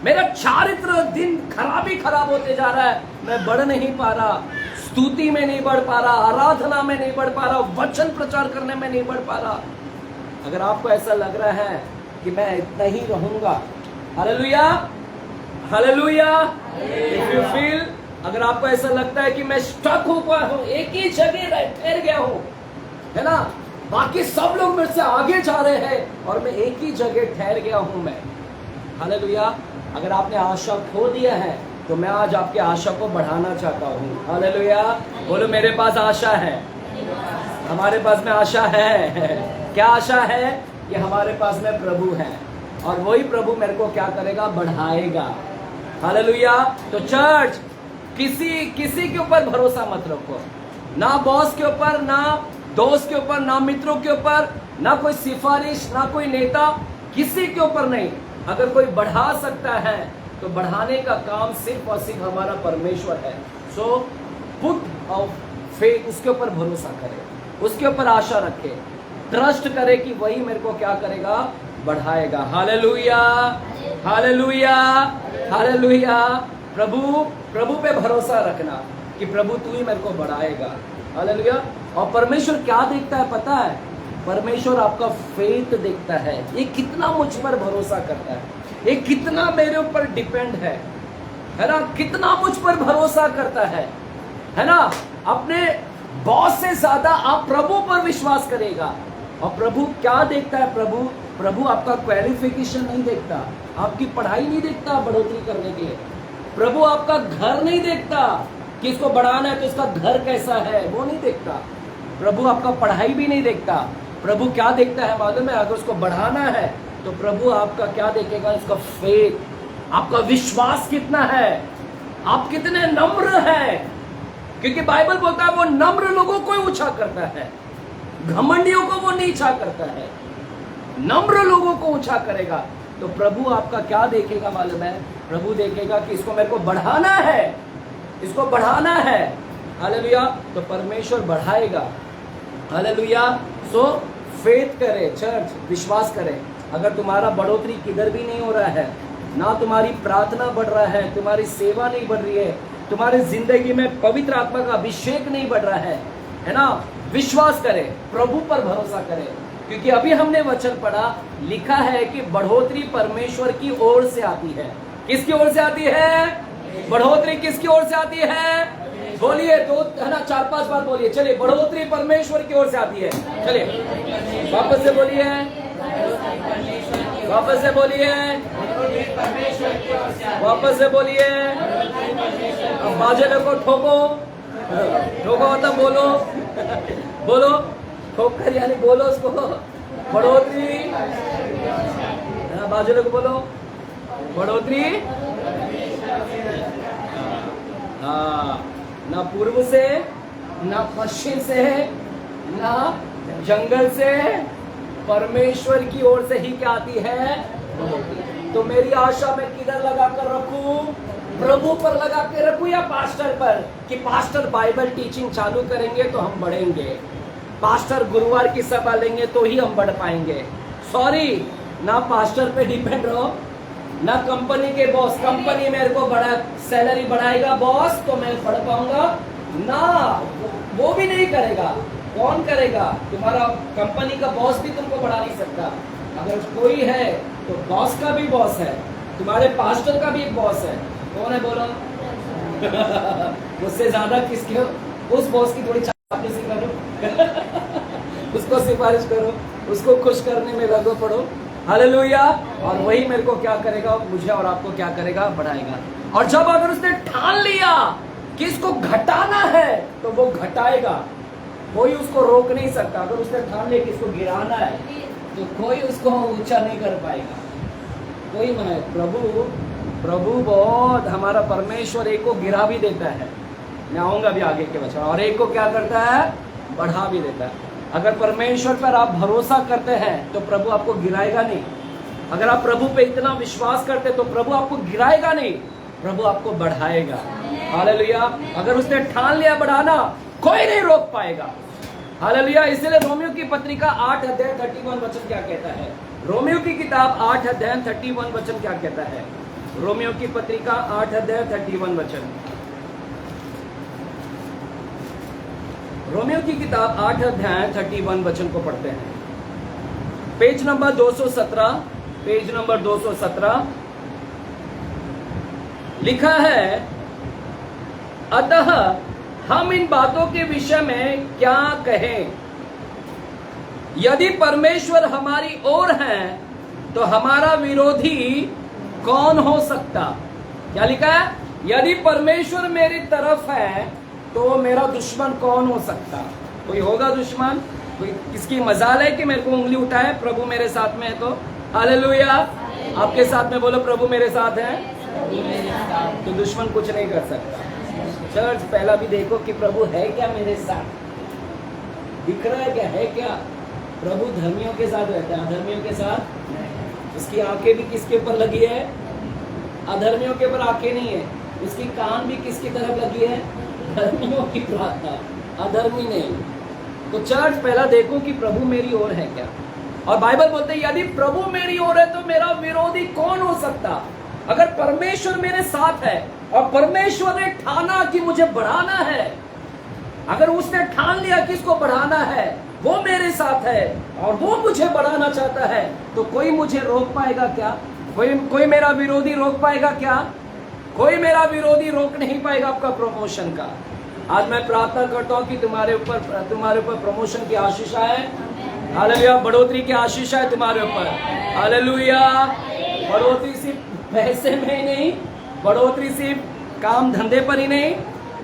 मेरा चारित्र दिन खराब होते जा रहा है, मैं बढ़ नहीं पा रहा, स्तुति में नहीं बढ़ पा रहा, आराधना में नहीं बढ़ पा रहा, वचन प्रचार करने में नहीं बढ़ पा रहा। अगर आपको ऐसा लग रहा है कि मैं इतना ही रहूंगा, hallelujah, hallelujah. If you feel, अगर आपको ऐसा लगता है कि मैं स्टक हो गया हूं, एक ही जगह ठहर गया हूं, है ना, बाकी सब लोग मेरे से आगे जा रहे हैं और मैं एक ही जगह ठहर गया हूं मैं, हालेलुया। अगर आपने आशा खो दिया है तो मैं आज आपकी आशा को बढ़ाना चाहता हूं। हालेलुया। बोलो मेरे पास आशा है, हमारे पास में आशा है। क्या आशा है? कि हमारे पास में प्रभु है और वही प्रभु मेरे को क्या करेगा, बढ़ाएगा। हालेलुया। तो चर्च किसी के ऊपर भरोसा मत रखो, ना बॉस के ऊपर, ना दोस्त के ऊपर, ना मित्रों के ऊपर, ना कोई सिफारिश, ना कोई नेता, किसी के ऊपर नहीं। अगर कोई बढ़ा सकता है तो बढ़ाने का काम सिर्फ और सिर्फ हमारा परमेश्वर है। सो पुट ऑफ फेथ, उसके ऊपर भरोसा करे, उसके ऊपर आशा रखे, ट्रस्ट करे कि वही मेरे को क्या करेगा, बढ़ाएगा। Hallelujah, hallelujah, hallelujah. प्रभु पे भरोसा रखना कि प्रभु तू ही मेरे को बढ़ाएगा। हालेलुया। और परमेश्वर क्या देखता है पता है? परमेश्वर आपका फेथ देखता है, ये कितना मुझ पर भरोसा करता है, ये कितना मेरे ऊपर डिपेंड है ना, कितना मुझ पर भरोसा करता है ना। अपने बॉस से ज्यादा आप प्रभु पर विश्वास करेगा। और प्रभु क्या देखता है? प्रभु आपका क्वालिफिकेशन नहीं देखता, आपकी पढ़ाई नहीं देखता बढ़ोतरी करने के लिए। प्रभु आपका घर नहीं देखता कि इसको बढ़ाना है तो इसका घर कैसा है, वो नहीं देखता। प्रभु आपका पढ़ाई भी नहीं देखता। प्रभु क्या देखता है मालूम है? अगर उसको बढ़ाना है तो प्रभु आपका क्या देखेगा? इसका फेथ, आपका विश्वास कितना है, आप कितने नम्र हैं। क्योंकि बाइबल बोलता है वो नम्र लोगों को ऊंचा करता है, घमंडियों को वो नीचा करता है, नम्र लोगों को ऊंचा करेगा। तो प्रभु आपका क्या देखेगा मालूम है? प्रभु देखेगा कि इसको मेरे को बढ़ाना है, इसको बढ़ाना है। हालेलुया। तो परमेश्वर बढ़ाएगा। हालेलुया। सो फेथ करे, चर्च विश्वास करे। अगर तुम्हारा बढ़ोतरी किधर भी नहीं हो रहा है, ना तुम्हारी प्रार्थना बढ़ रहा है, तुम्हारी सेवा नहीं बढ़ रही है, तुम्हारी जिंदगी में पवित्र आत्मा का अभिषेक नहीं बढ़ रहा है ना, विश्वास करे, प्रभु पर भरोसा करे। क्योंकि अभी हमने वचन पढ़ा, लिखा है कि बढ़ोतरी परमेश्वर की ओर से आती है। किसकी ओर से आती है? बढ़ोतरी किसकी ओर से आती है? बोलिए, दो है ना, 4-5 बार बोलिए। चलिए, बढ़ोतरी परमेश्वर की ओर से आती है। चलिए वापस से बोलिए, वापस से बोलिए, वापस से बोलिए। अब बाजे को ठोको, ठोको मतलब बोलो, बोलो, ठोक कर यानी बोलो उसको। बढ़ोतरी, बाजे को बोलो, बढ़ोतरी हाँ, ना पूर्व से, ना पश्चिम से, ना जंगल से, परमेश्वर की ओर से ही क्या आती है? तो मेरी आशा मैं किधर लगा कर रखूं? प्रभु पर लगा के रखूं या पास्टर पर? कि पास्टर बाइबल टीचिंग चालू करेंगे तो हम बढ़ेंगे, पास्टर गुरुवार की सभा लेंगे तो ही हम बढ़ पाएंगे। सॉरी, ना पास्टर पे डिपेंड रहो, ना कंपनी के बॉस, कंपनी मेरे को बड़ा सैलरी बढ़ाएगा बॉस तो मैं बढ़ पाऊंगा ना, वो भी नहीं करेगा। कौन करेगा? तुम्हारा कंपनी का बॉस भी तुमको बढ़ा नहीं सकता। अगर कोई है तो बॉस का भी बॉस है, तुम्हारे पास्टर का भी एक बॉस है। कौन है बोलो? उससे ज्यादा किसके? उस बॉस की थोड़ी चापलूसी करो उसको सिफारिश करो, उसको खुश करने में लगो पड़ो। हालेलुया। और वही मेरे को क्या करेगा? मुझे और आपको क्या करेगा? बढ़ाएगा। और जब अगर उसने ठान लिया कि इसको घटाना है तो वो घटाएगा, कोई उसको रोक नहीं सकता। अगर उसने ठान लिया कि इसको गिराना है तो कोई उसको ऊंचा नहीं कर पाएगा, कोई मना। प्रभु बहुत, हमारा परमेश्वर एक को गिरा भी देता है, मैं आऊंगा भी आगे के वचन, और एक को क्या करता है? बढ़ा भी देता है। अगर परमेश्वर पर आप भरोसा करते हैं तो प्रभु आपको गिराएगा नहीं। अगर आप प्रभु पे इतना विश्वास करते तो प्रभु आपको गिराएगा नहीं, प्रभु आपको बढ़ाएगा। हालेलुया। अगर उसने ठान लिया बढ़ाना, कोई नहीं रोक पाएगा। हालेलुया। इसलिए रोमियो की पत्रिका 8 अध्याय 31 वचन क्या कहता है? रोमियो की किताब 8 अध्याय 31 वचन क्या कहता है? रोमियो की पत्रिका 8 अध्याय 31 वचन। रोमियो की किताब 8 अध्याय 31 वचन को पढ़ते हैं। पेज नंबर 217, पेज नंबर 217 लिखा है, अतः हम इन बातों के विषय में क्या कहें? यदि परमेश्वर हमारी ओर है तो हमारा विरोधी कौन हो सकता? क्या लिखा है? यदि परमेश्वर मेरी तरफ है तो मेरा दुश्मन कौन हो सकता? कोई होगा दुश्मन? कोई? किसकी मजाल है कि मेरे को उंगली उठाए? प्रभु मेरे साथ में है तो हालेलुया। आपके साथ में बोलो, प्रभु मेरे साथ है तो दुश्मन कुछ नहीं कर सकता। चर्च पहला भी देखो कि प्रभु है क्या मेरे साथ, दिख रहा है क्या? है क्या? प्रभु धर्मियों के साथ रहता है, अधर्मियों के साथ। उसकी आंखें भी किसके ऊपर लगी है? अधर्मियों के ऊपर आंखें नहीं है। उसकी कान भी किसकी तरफ लगी है? धर्मियों की प्रार्थना, अधर्मी नहीं। तो चर्च पहला देखो कि प्रभु मेरी ओर है क्या। और बाइबल बोलते है यदि प्रभु मेरी ओर है तो मेरा विरोधी कौन हो सकता? अगर परमेश्वर मेरे साथ है और परमेश्वर ने ठाना कि मुझे बढ़ाना है, अगर उसने ठान लिया कि इसको बढ़ाना है, वो मेरे साथ है और वो मुझे बढ़ाना चाहता है, तो कोई मुझे रोक पाएगा क्या? कोई मेरा विरोधी रोक पाएगा क्या? कोई मेरा विरोधी रोक नहीं पाएगा आपका प्रमोशन का। आज मैं प्रार्थना करता हूँ कि तुम्हारे ऊपर प्रमोशन की आशीष है। हालेलुया, बढ़ोतरी की आशीष है तुम्हारे ऊपर। हालेलुया, बढ़ोतरी सिर्फ पैसे में ही नहीं, बढ़ोतरी सिर्फ काम धंधे पर ही नहीं,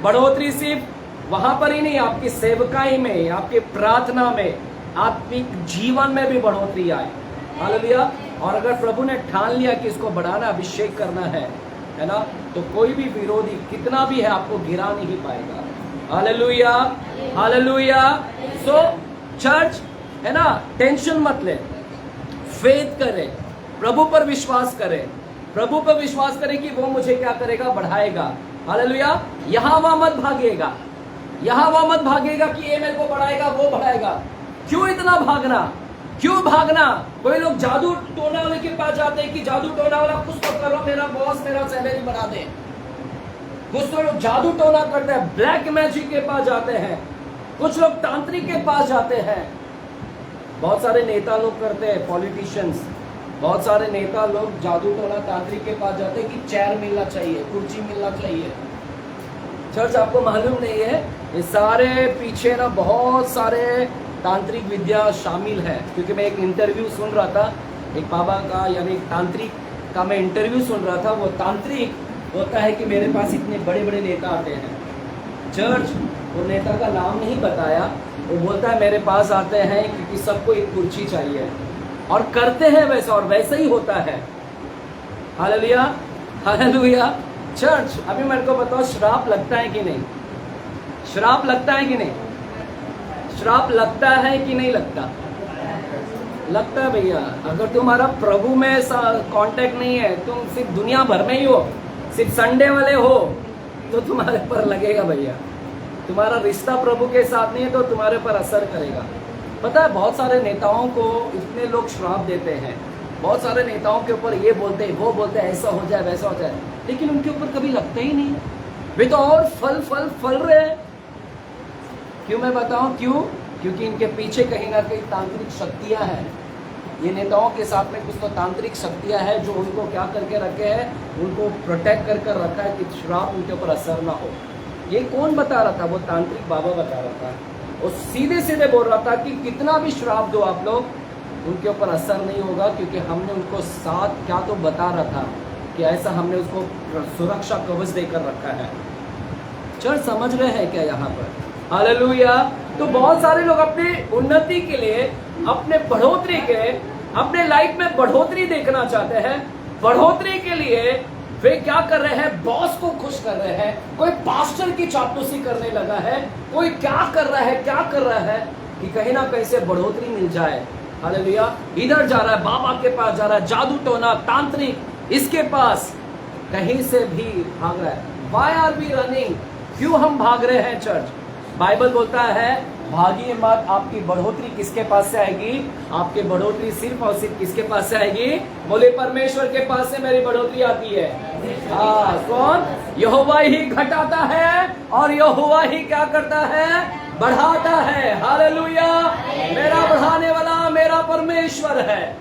बढ़ोतरी सिर्फ वहां पर ही नहीं, आपकी सेवकाई में, आपकी प्रार्थना में, आत्मिक जीवन में भी बढ़ोतरी आए। हालेलुया। और अगर प्रभु ने ठान लिया कि इसको बढ़ाना, अभिषेक करना है ना, तो कोई भी विरोधी कितना भी है आपको गिरा नहीं पाएगा। Hallelujah, hallelujah. सो चर्च है ना, टेंशन मत ले, फेथ करे, प्रभु पर विश्वास करे, प्रभु पर विश्वास करे कि वो मुझे क्या करेगा, बढ़ाएगा। हालेलुया। यहाँ वहां मत भागेगा, यहाँ वहां मत भागेगा कि ये मेरे को बढ़ाएगा, वो बढ़ाएगा। क्यों इतना भागना, क्यों भागना? कोई लोग जादू टोना वाले के पास जाते हैं कि जादू टोना वाला कुछ तो करो, मेरा बॉस मेरा सैलरी बढ़ा दे। कुछ तो लोग जादू टोना करते हैं, ब्लैक मैजिक के पास जाते हैं, कुछ लोग तांत्रिक के पास जाते हैं। बहुत सारे नेता लोग करते हैं, पॉलिटिशियंस, बहुत सारे नेता लोग जादू टोना तांत्रिक के पास जाते हैं कि चेयर मिलना चाहिए, कुर्सी मिलना चाहिए। चर्च, आपको मालूम नहीं है, ये सारे पीछे ना बहुत सारे तांत्रिक विद्या शामिल है। क्योंकि मैं एक इंटरव्यू सुन रहा था, एक बाबा का यानी तांत्रिक का मैं इंटरव्यू सुन रहा था। वो तांत्रिक होता है कि मेरे पास इतने बड़े बड़े नेता आते हैं। चर्च, वो नेता का नाम नहीं बताया, वो बोलता है मेरे पास आते हैं क्योंकि सबको एक कुर्सी चाहिए, और करते हैं वैसा, और वैसा ही होता है। Hallelujah, hallelujah. चर्च, अभी मेरे को बताओ, श्राप लगता है कि नहीं? श्राप लगता है कि नहीं? श्राप लगता है कि नहीं लगता? लगता है भैया। अगर तुम्हारा प्रभु में कांटेक्ट नहीं है, तुम सिर्फ दुनिया भर में ही हो, सिर्फ संडे वाले हो, तो तुम्हारे पर लगेगा भैया। तुम्हारा रिश्ता प्रभु के साथ नहीं है तो तुम्हारे पर असर करेगा। पता है, बहुत सारे नेताओं को इतने लोग श्राप देते हैं, बहुत सारे नेताओं के ऊपर ये बोलते हैं, वो बोलते हैं, ऐसा हो जाए वैसा हो जाए, लेकिन उनके ऊपर कभी लगता ही नहीं। वे तो और फल रहे हैं। क्यों मैं बताऊं क्यों? क्योंकि इनके पीछे कहीं ना कहीं तांत्रिक शक्तियां हैं। ये नेताओं के साथ में कुछ तो तांत्रिक शक्तियां हैं जो उनको क्या करके रखे हैं, उनको प्रोटेक्ट कर रखा है कि श्राप उनके ऊपर असर ना हो। ये कौन बता रहा था? वो तांत्रिक बाबा बता रहा था। वो सीधे सीधे बोल रहा था कि कितना भी श्राप दो आप लोग, उनके ऊपर असर नहीं होगा, क्योंकि हमने उनको साथ क्या तो बता रहा था कि ऐसा हमने उसको सुरक्षा कवच देकर रखा है। चर्च, समझ रहे हैं क्या यहाँ पर? हालेलुया। तो बहुत सारे लोग अपनी उन्नति के लिए, अपने बढ़ोतरी के, अपने लाइफ में बढ़ोतरी देखना चाहते हैं। बढ़ोतरी के लिए वे क्या कर रहे हैं? बॉस को खुश कर रहे हैं। कोई पास्टर की चापलूसी करने लगा है, कोई क्या कर रहा है कि कहीं ना कहीं से बढ़ोतरी मिल जाए। हालेलुया। इधर जा रहा है, बाबा के पास जा रहा है, जादू टोना तांत्रिक, इसके पास कहीं से भी भाग रहा है। Why are we running? क्यों हम भाग रहे हैं? चर्च, बाइबल बोलता है भागिए मत, आपकी बढ़ोतरी किसके पास से आएगी? आपकी बढ़ोतरी सिर्फ और सिर्फ किसके पास से आएगी? बोले परमेश्वर के पास से मेरी बढ़ोतरी आती है। हाँ, कौन? यहोवा ही घटाता है और यहोवा ही क्या करता है? बढ़ाता है। हालेलुया। मेरा बढ़ाने वाला मेरा परमेश्वर है,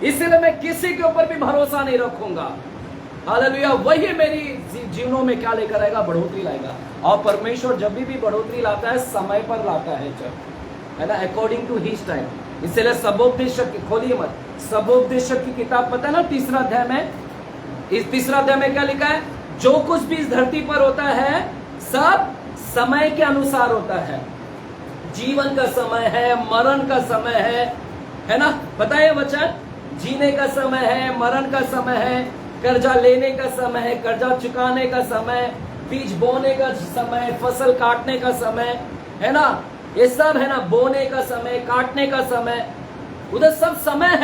इसलिए मैं किसी के ऊपर भी भरोसा नहीं रखूंगा। हालेलुया। वही मेरी जीवनों में क्या लेकर आएगा? बढ़ोतरी लाएगा। और परमेश्वर जब भी बढ़ोतरी लाता है, समय पर लाता है, जब है ना, अकॉर्डिंग टू हिज टाइम। इसलिए सबोपदेशक की, खोलिए मत, सबोपदेशक की किताब पता है ना, 3 अध्याय में, इस 3 अध्याय में क्या लिखा है? जो कुछ भी इस धरती पर होता है सब समय के अनुसार होता है। जीवन का समय है, मरण का समय है ना, पता है वचन? जीने का समय है, मरण का समय है, कर्जा लेने का समय है, कर्जा चुकाने का समय, बीज बोने का समय, फसल काटने का समय, है ना, ये सब है ना, बोने का समय, काटने का समय, उधर सब समय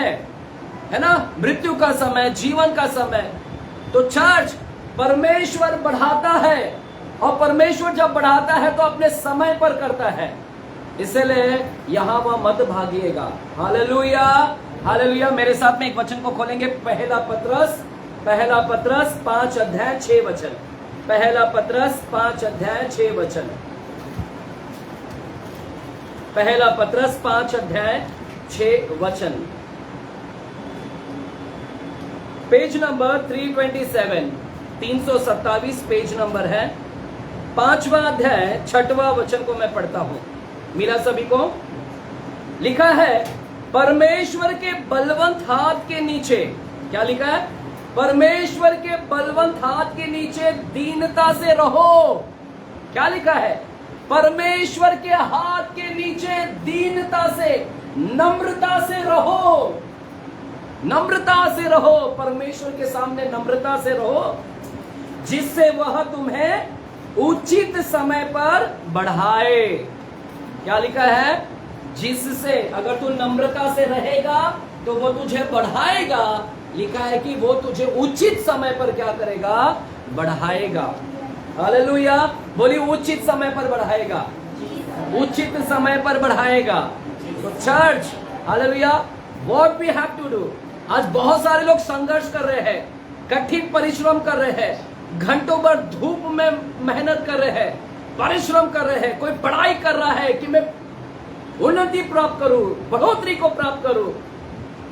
है ना, मृत्यु का समय, जीवन का समय। तो चर्च, परमेश्वर बढ़ाता है, और परमेश्वर जब बढ़ाता है तो अपने समय पर करता है। इसलिए यहाँ वह मत भागिएगा। Hallelujah, hallelujah. मेरे साथ में एक वचन को खोलेंगे, पहला पत्रस 5 अध्याय 6 वचन। पहला पत्रस 5 अध्याय 6 वचन। पहला पत्रस 5 अध्याय 6 वचन, पेज नंबर 327, 327 पेज नंबर है। 5वां अध्याय 6वां वचन को मैं पढ़ता हूं, मिला सभी को? लिखा है, परमेश्वर के बलवंत हाथ के नीचे, क्या लिखा है? परमेश्वर के बलवंत हाथ के नीचे दीनता से रहो। क्या लिखा है? परमेश्वर के हाथ के नीचे दीनता से, नम्रता से रहो। नम्रता से रहो, परमेश्वर के सामने नम्रता से रहो, जिससे वह तुम्हें उचित समय पर बढ़ाए। क्या लिखा है? जिससे, अगर तू नम्रता से रहेगा तो वो तुझे बढ़ाएगा। लिखा है कि वो तुझे उचित समय पर क्या करेगा? बढ़ाएगा। हालेलुया, बोली उचित समय पर बढ़ाएगा, उचित समय पर बढ़ाएगा। तो church, hallelujah, what we have to do. आज बहुत सारे लोग संघर्ष कर रहे हैं, कठिन परिश्रम कर रहे हैं, घंटों भर धूप में मेहनत कर रहे हैं, परिश्रम कर रहे हैं। कोई पढ़ाई कर रहा है कि मैं उन्नति प्राप्त करूं, बढ़ोतरी को प्राप्त करूं।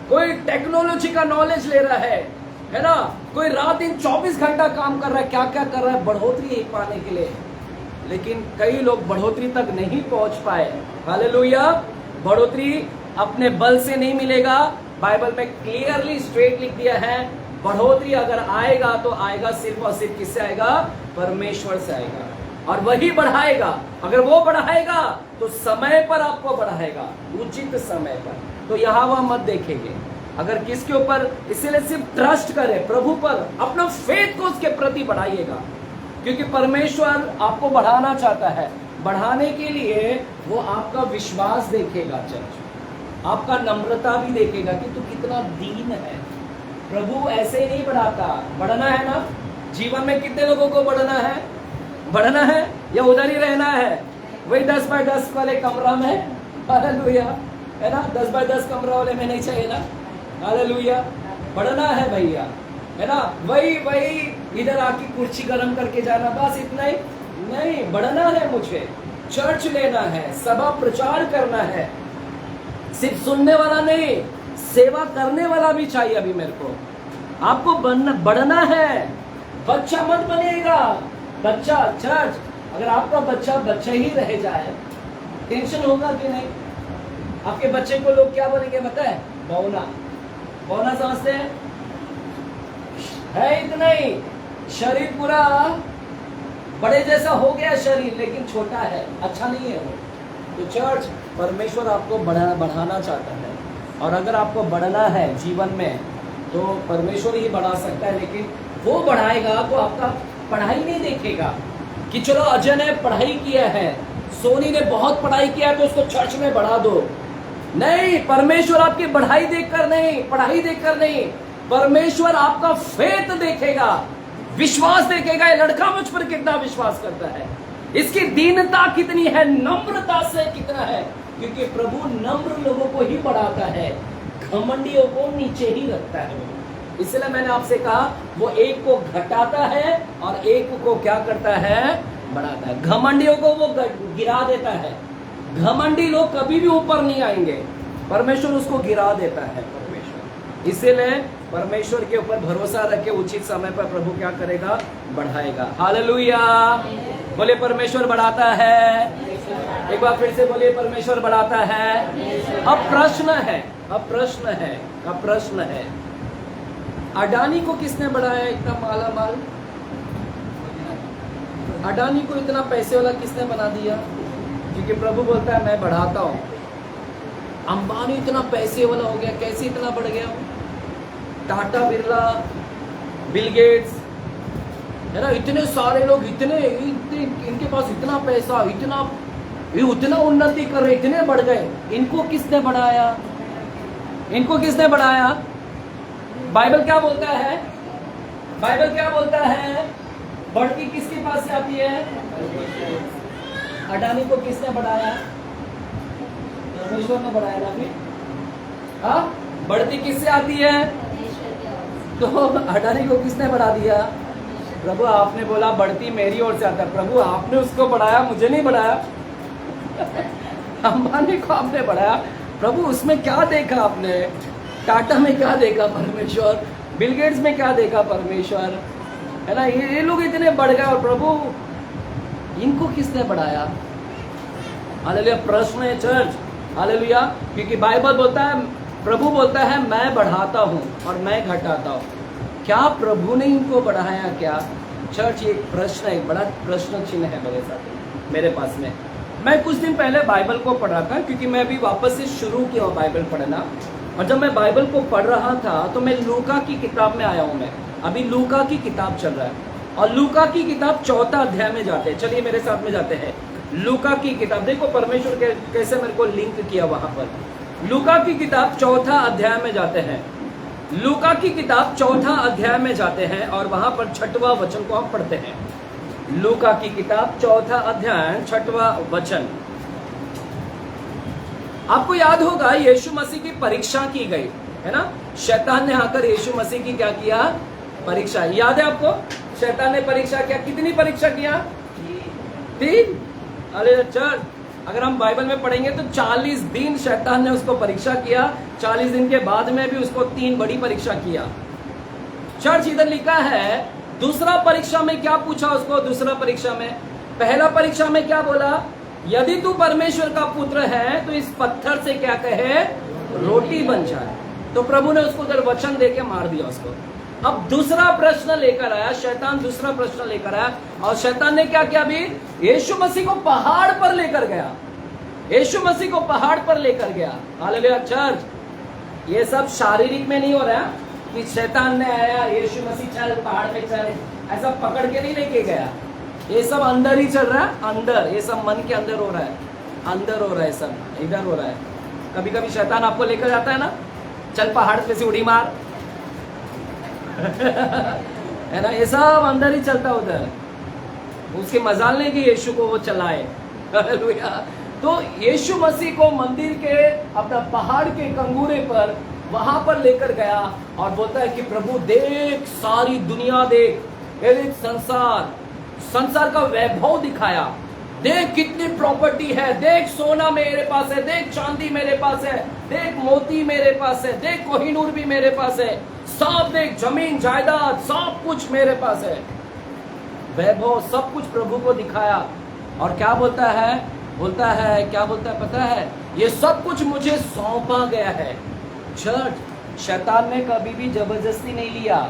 कोई टेक्नोलॉजी का नॉलेज ले रहा है ना? कोई रात दिन 24 घंटा काम कर रहा है, क्या क्या कर रहा है बढ़ोतरी पाने के लिए। लेकिन कई लोग बढ़ोतरी तक नहीं पहुंच पाए। हालेलुया, बढ़ोतरी अपने बल से नहीं मिलेगा। बाइबल में क्लियरली स्ट्रेट लिख दिया है, बढ़ोतरी अगर आएगा तो आएगा सिर्फ और सिर्फ किससे आएगा? परमेश्वर से आएगा, और वही बढ़ाएगा। अगर वो बढ़ाएगा तो समय पर आपको बढ़ाएगा, उचित समय पर। तो यहाँ वहां मत देखेंगे। अगर किसके ऊपर, इसलिए सिर्फ ट्रस्ट करें प्रभु पर, अपना फेथ को उसके प्रति बढ़ाइएगा, क्योंकि परमेश्वर आपको बढ़ाना चाहता है। बढ़ाने के लिए वो आपका विश्वास देखेगा, चर्च आपका नम्रता भी देखेगा कि तू कितना दीन है। प्रभु ऐसे ही नहीं बढ़ाता। बढ़ना है ना? जीवन में कितने लोगों को बढ़ना है? बढ़ना है या उधर ही रहना है? वही 10 बाय 10 वाले कमरा में, हालेलुया, है ना? 10 बाय 10 कमरा वाले में नहीं चाहिए ना? हालेलुया, बढ़ना है भैया, है ना? वही इधर आके कुर्सी गरम करके जाना, बस इतना ही नहीं। बढ़ना है मुझे, चर्च लेना है, सभा प्रचार करना है। सिर्फ सुनने वाला नहीं, सेवा करने वाला भी चाहिए अभी मेरे को। आपको बढ़ना है, बच्चा मत बनेगा। बच्चा, चर्च, अगर आपका बच्चा बच्चा ही रह जाए, टेंशन होगा कि नहीं? आपके बच्चे को लोग क्या बोलेंगे पता है? बौना। बौना समझते हैं? है इतना ही, शरीर पूरा बड़े जैसा हो गया शरीर, लेकिन छोटा है, अच्छा नहीं है वो। तो चर्च, परमेश्वर आपको बढ़ाना चाहता है, और अगर आपको बढ़ना है जीवन में तो परमेश्वर ही बढ़ा सकता है। लेकिन वो बढ़ाएगा तो आपका पढ़ाई नहीं देखेगा कि चलो अजय ने पढ़ाई किया है, सोनी ने बहुत पढ़ाई किया है तो उसको चर्च में बढ़ा दो। नहीं, परमेश्वर आपकी बढ़ाई देखकर नहीं, पढ़ाई देखकर नहीं, परमेश्वर आपका फेथ देखेगा, विश्वास देखेगा। ये लड़का मुझ पर कितना विश्वास करता है, इसकी दीनता कितनी है, नम्रता से कितना है। क्योंकि प्रभु नम्र लोगों को ही बढ़ाता है, घमंडियों को नीचे ही रखता है। इसलिए मैंने आपसे कहा, वो एक को घटाता है और एक को क्या करता है? बढ़ाता है। घमंडियों को वो गिरा देता है। घमंडी लोग कभी भी ऊपर नहीं आएंगे, परमेश्वर उसको गिरा देता है। परमेश्वर, इसीलिए परमेश्वर के ऊपर भरोसा रखे, उचित समय पर प्रभु क्या करेगा? बढ़ाएगा। हालेलुया, बोले परमेश्वर बढ़ाता है। एक बार फिर से बोलिए, परमेश्वर बढ़ाता है। अब प्रश्न है, अडानी को किसने बढ़ाया इतना माला माल? अडानी को इतना पैसे वाला किसने बना दिया? क्योंकि प्रभु बोलता है मैं बढ़ाता हूं। अंबानी इतना पैसे वाला हो गया, कैसे इतना बढ़ गया? टाटा बिरला, बिल गेट्स, है ना, इतने सारे लोग, इतने इनके पास इतना पैसा, उतना उन्नति कर रहे, इतने बढ़ गए। इनको किसने बढ़ाया? बाइबल क्या बोलता है? बढ़ती किसके पास से आती है? अडानी को किसने बढ़ाया? परमेश्वर ने बढ़ाया ना। फिर हाँ, बढ़ती किससे आती है? तो अडानी को किसने बढ़ा दिया? प्रभु, आपने बोला बढ़ती मेरी ओर से आता है। प्रभु, आपने उसको बढ़ाया, मुझे नहीं बढ़ाया। अंबानी को आपने बढ़ाया, प्रभु उसमें क्या देखा आपने? टाटा में क्या देखा परमेश्वर? बिल गेट्स में क्या देखा परमेश्वर? है ना, ये लोग इतने बढ़ गए और प्रभु इनको किसने बढ़ाया? हालेलुया। प्रश्न है चर्च, हालेलुया, क्योंकि बाइबल बोलता है, प्रभु बोलता है मैं बढ़ाता हूँ और मैं घटाता हूँ। क्या प्रभु ने इनको बढ़ाया क्या? चर्च, ये प्रश्न है, बड़ा प्रश्न चिन्ह है मेरे साथ, मेरे पास में। मैं कुछ दिन पहले बाइबल को पढ़ रहा था, क्योंकि मैं अभी वापस से शुरू किया बाइबल पढ़ना। और जब मैं बाइबल को पढ़ रहा था तो मैं लूका की किताब में आया हूँ। मैं अभी लूका की किताब चल रहा है और लूका की किताब 4 अध्याय में जाते हैं। चलिए मेरे साथ में जाते हैं लूका की किताब। देखो परमेश्वर कैसे मेरे को लिंक किया वहां पर। लूका की किताब 4 अध्याय में जाते हैं। लूका की किताब 4 अध्याय में जाते हैं और वहां पर 6वां वचन को हम पढ़ते हैं। लूका की किताब 4 अध्याय 6वां वचन। आपको याद होगा यीशु मसीह की परीक्षा की गई है ना। शैतान ने आकर यीशु मसीह की क्या किया? परीक्षा। याद है आपको? शैतान ने परीक्षा किया। कितनी परीक्षा किया? 3। अरे चर्च, अगर हम बाइबल में पढ़ेंगे तो 40 दिन शैतान ने उसको परीक्षा किया। 40 दिन के बाद में भी उसको 3 बड़ी परीक्षा किया। चर्च, इधर लिखा है दूसरा परीक्षा में क्या पूछा उसको? दूसरा परीक्षा में, पहला परीक्षा में क्या बोला? यदि तू परमेश्वर का पुत्र है तो इस पत्थर से क्या कहे? रोटी बन जाए। तो प्रभु ने उसको उधर वचन देके मार दिया उसको। अब दूसरा प्रश्न लेकर आया शैतान, दूसरा प्रश्न लेकर आया और शैतान ने क्या किया? अभी यीशु मसीह को पहाड़ पर लेकर गया। यीशु मसीह को पहाड़ पर लेकर गया। हालेलुया चर्च, ये सब शारीरिक में नहीं हो रहा कि शैतान ने आया यीशु मसीह चल पहाड़ पे चल, ऐसा पकड़ के नहीं लेके गया। ये सब अंदर ही चल रहा है, अंदर, ये सब मन के अंदर हो रहा है, अंदर हो रहा है, सब इधर हो रहा है। कभी कभी शैतान आपको लेकर जाता है ना, चल पहाड़ पे से उड़ी मार है ना, ये सब अंदर ही चलता उधर। उसके मजाल नहीं कि यीशु को वो चलाए। हालेलुया। तो यीशु मसीह को मंदिर के अपना पहाड़ के कंगूरे पर वहां पर लेकर गया और बोलता है कि प्रभु देख, सारी दुनिया देख, देख संसार का वैभव दिखाया। देख कितनी प्रॉपर्टी है, देख सोना मेरे पास है, देख चांदी मेरे पास है, देख मोती मेरे पास है, देख कोहिनूर भी मेरे पास है, सब देख जमीन जायदाद सब कुछ मेरे पास है। वैभव सब कुछ प्रभु को दिखाया और क्या बोलता है? क्या बोलता है पता है? ये सब कुछ मुझे सौंपा गया है। चर्च, शैतान ने कभी भी जबरदस्ती नहीं लिया,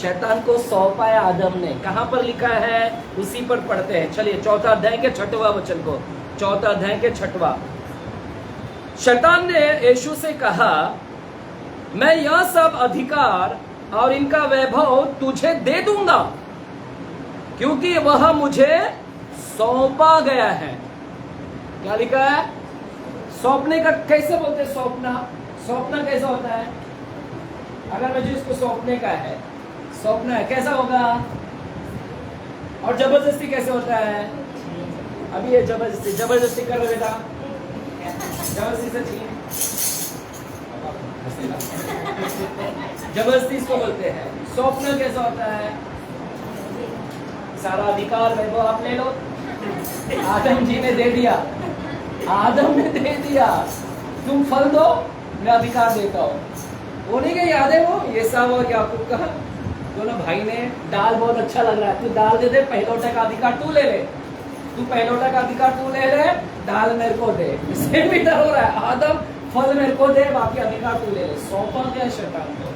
शैतान को सौंपा है आदम ने। कहां पर लिखा है? उसी पर पढ़ते हैं। चलिए 4 अध्याय के 6वां वचन को, 4 अध्याय के 6वां। शैतान ने यीशु से कहा, मैं यह सब अधिकार और इनका वैभव तुझे दे दूंगा क्योंकि वह मुझे सौंपा गया है। क्या लिखा है? सौंपने का कैसे बोलते हैं? सौंपना कैसा होता है? अगर मुझे इसको सौंपने का है, सौंपना है, कैसा होगा? और जबरदस्ती कैसे होता है? अभी ये जबरदस्ती कर रहे बेटा, जबरदस्ती से छीन, जबरदस्ती इसको बोलते हैं। सौंपना कैसा होता है? सारा अधिकार वैभव आप ले लो। आदम जी ने दे दिया, आदम ने दे दिया, तुम फल दो मैं अधिकार देता हूँ। वो नहीं क्या याद है वो येसाव और याकूब का? दोनों भाई ने, दाल बहुत अच्छा लग रहा है, तू दाल दे दे, पहलौठा का अधिकार तू ले ले, तू पहलौठा का अधिकार तू ले ले, दाल मेरे को दे। सेम भी हो रहा है, आदम फल मेरे को दे, बाकी अधिकार तू ले ले। सौंपा गया शैतान को।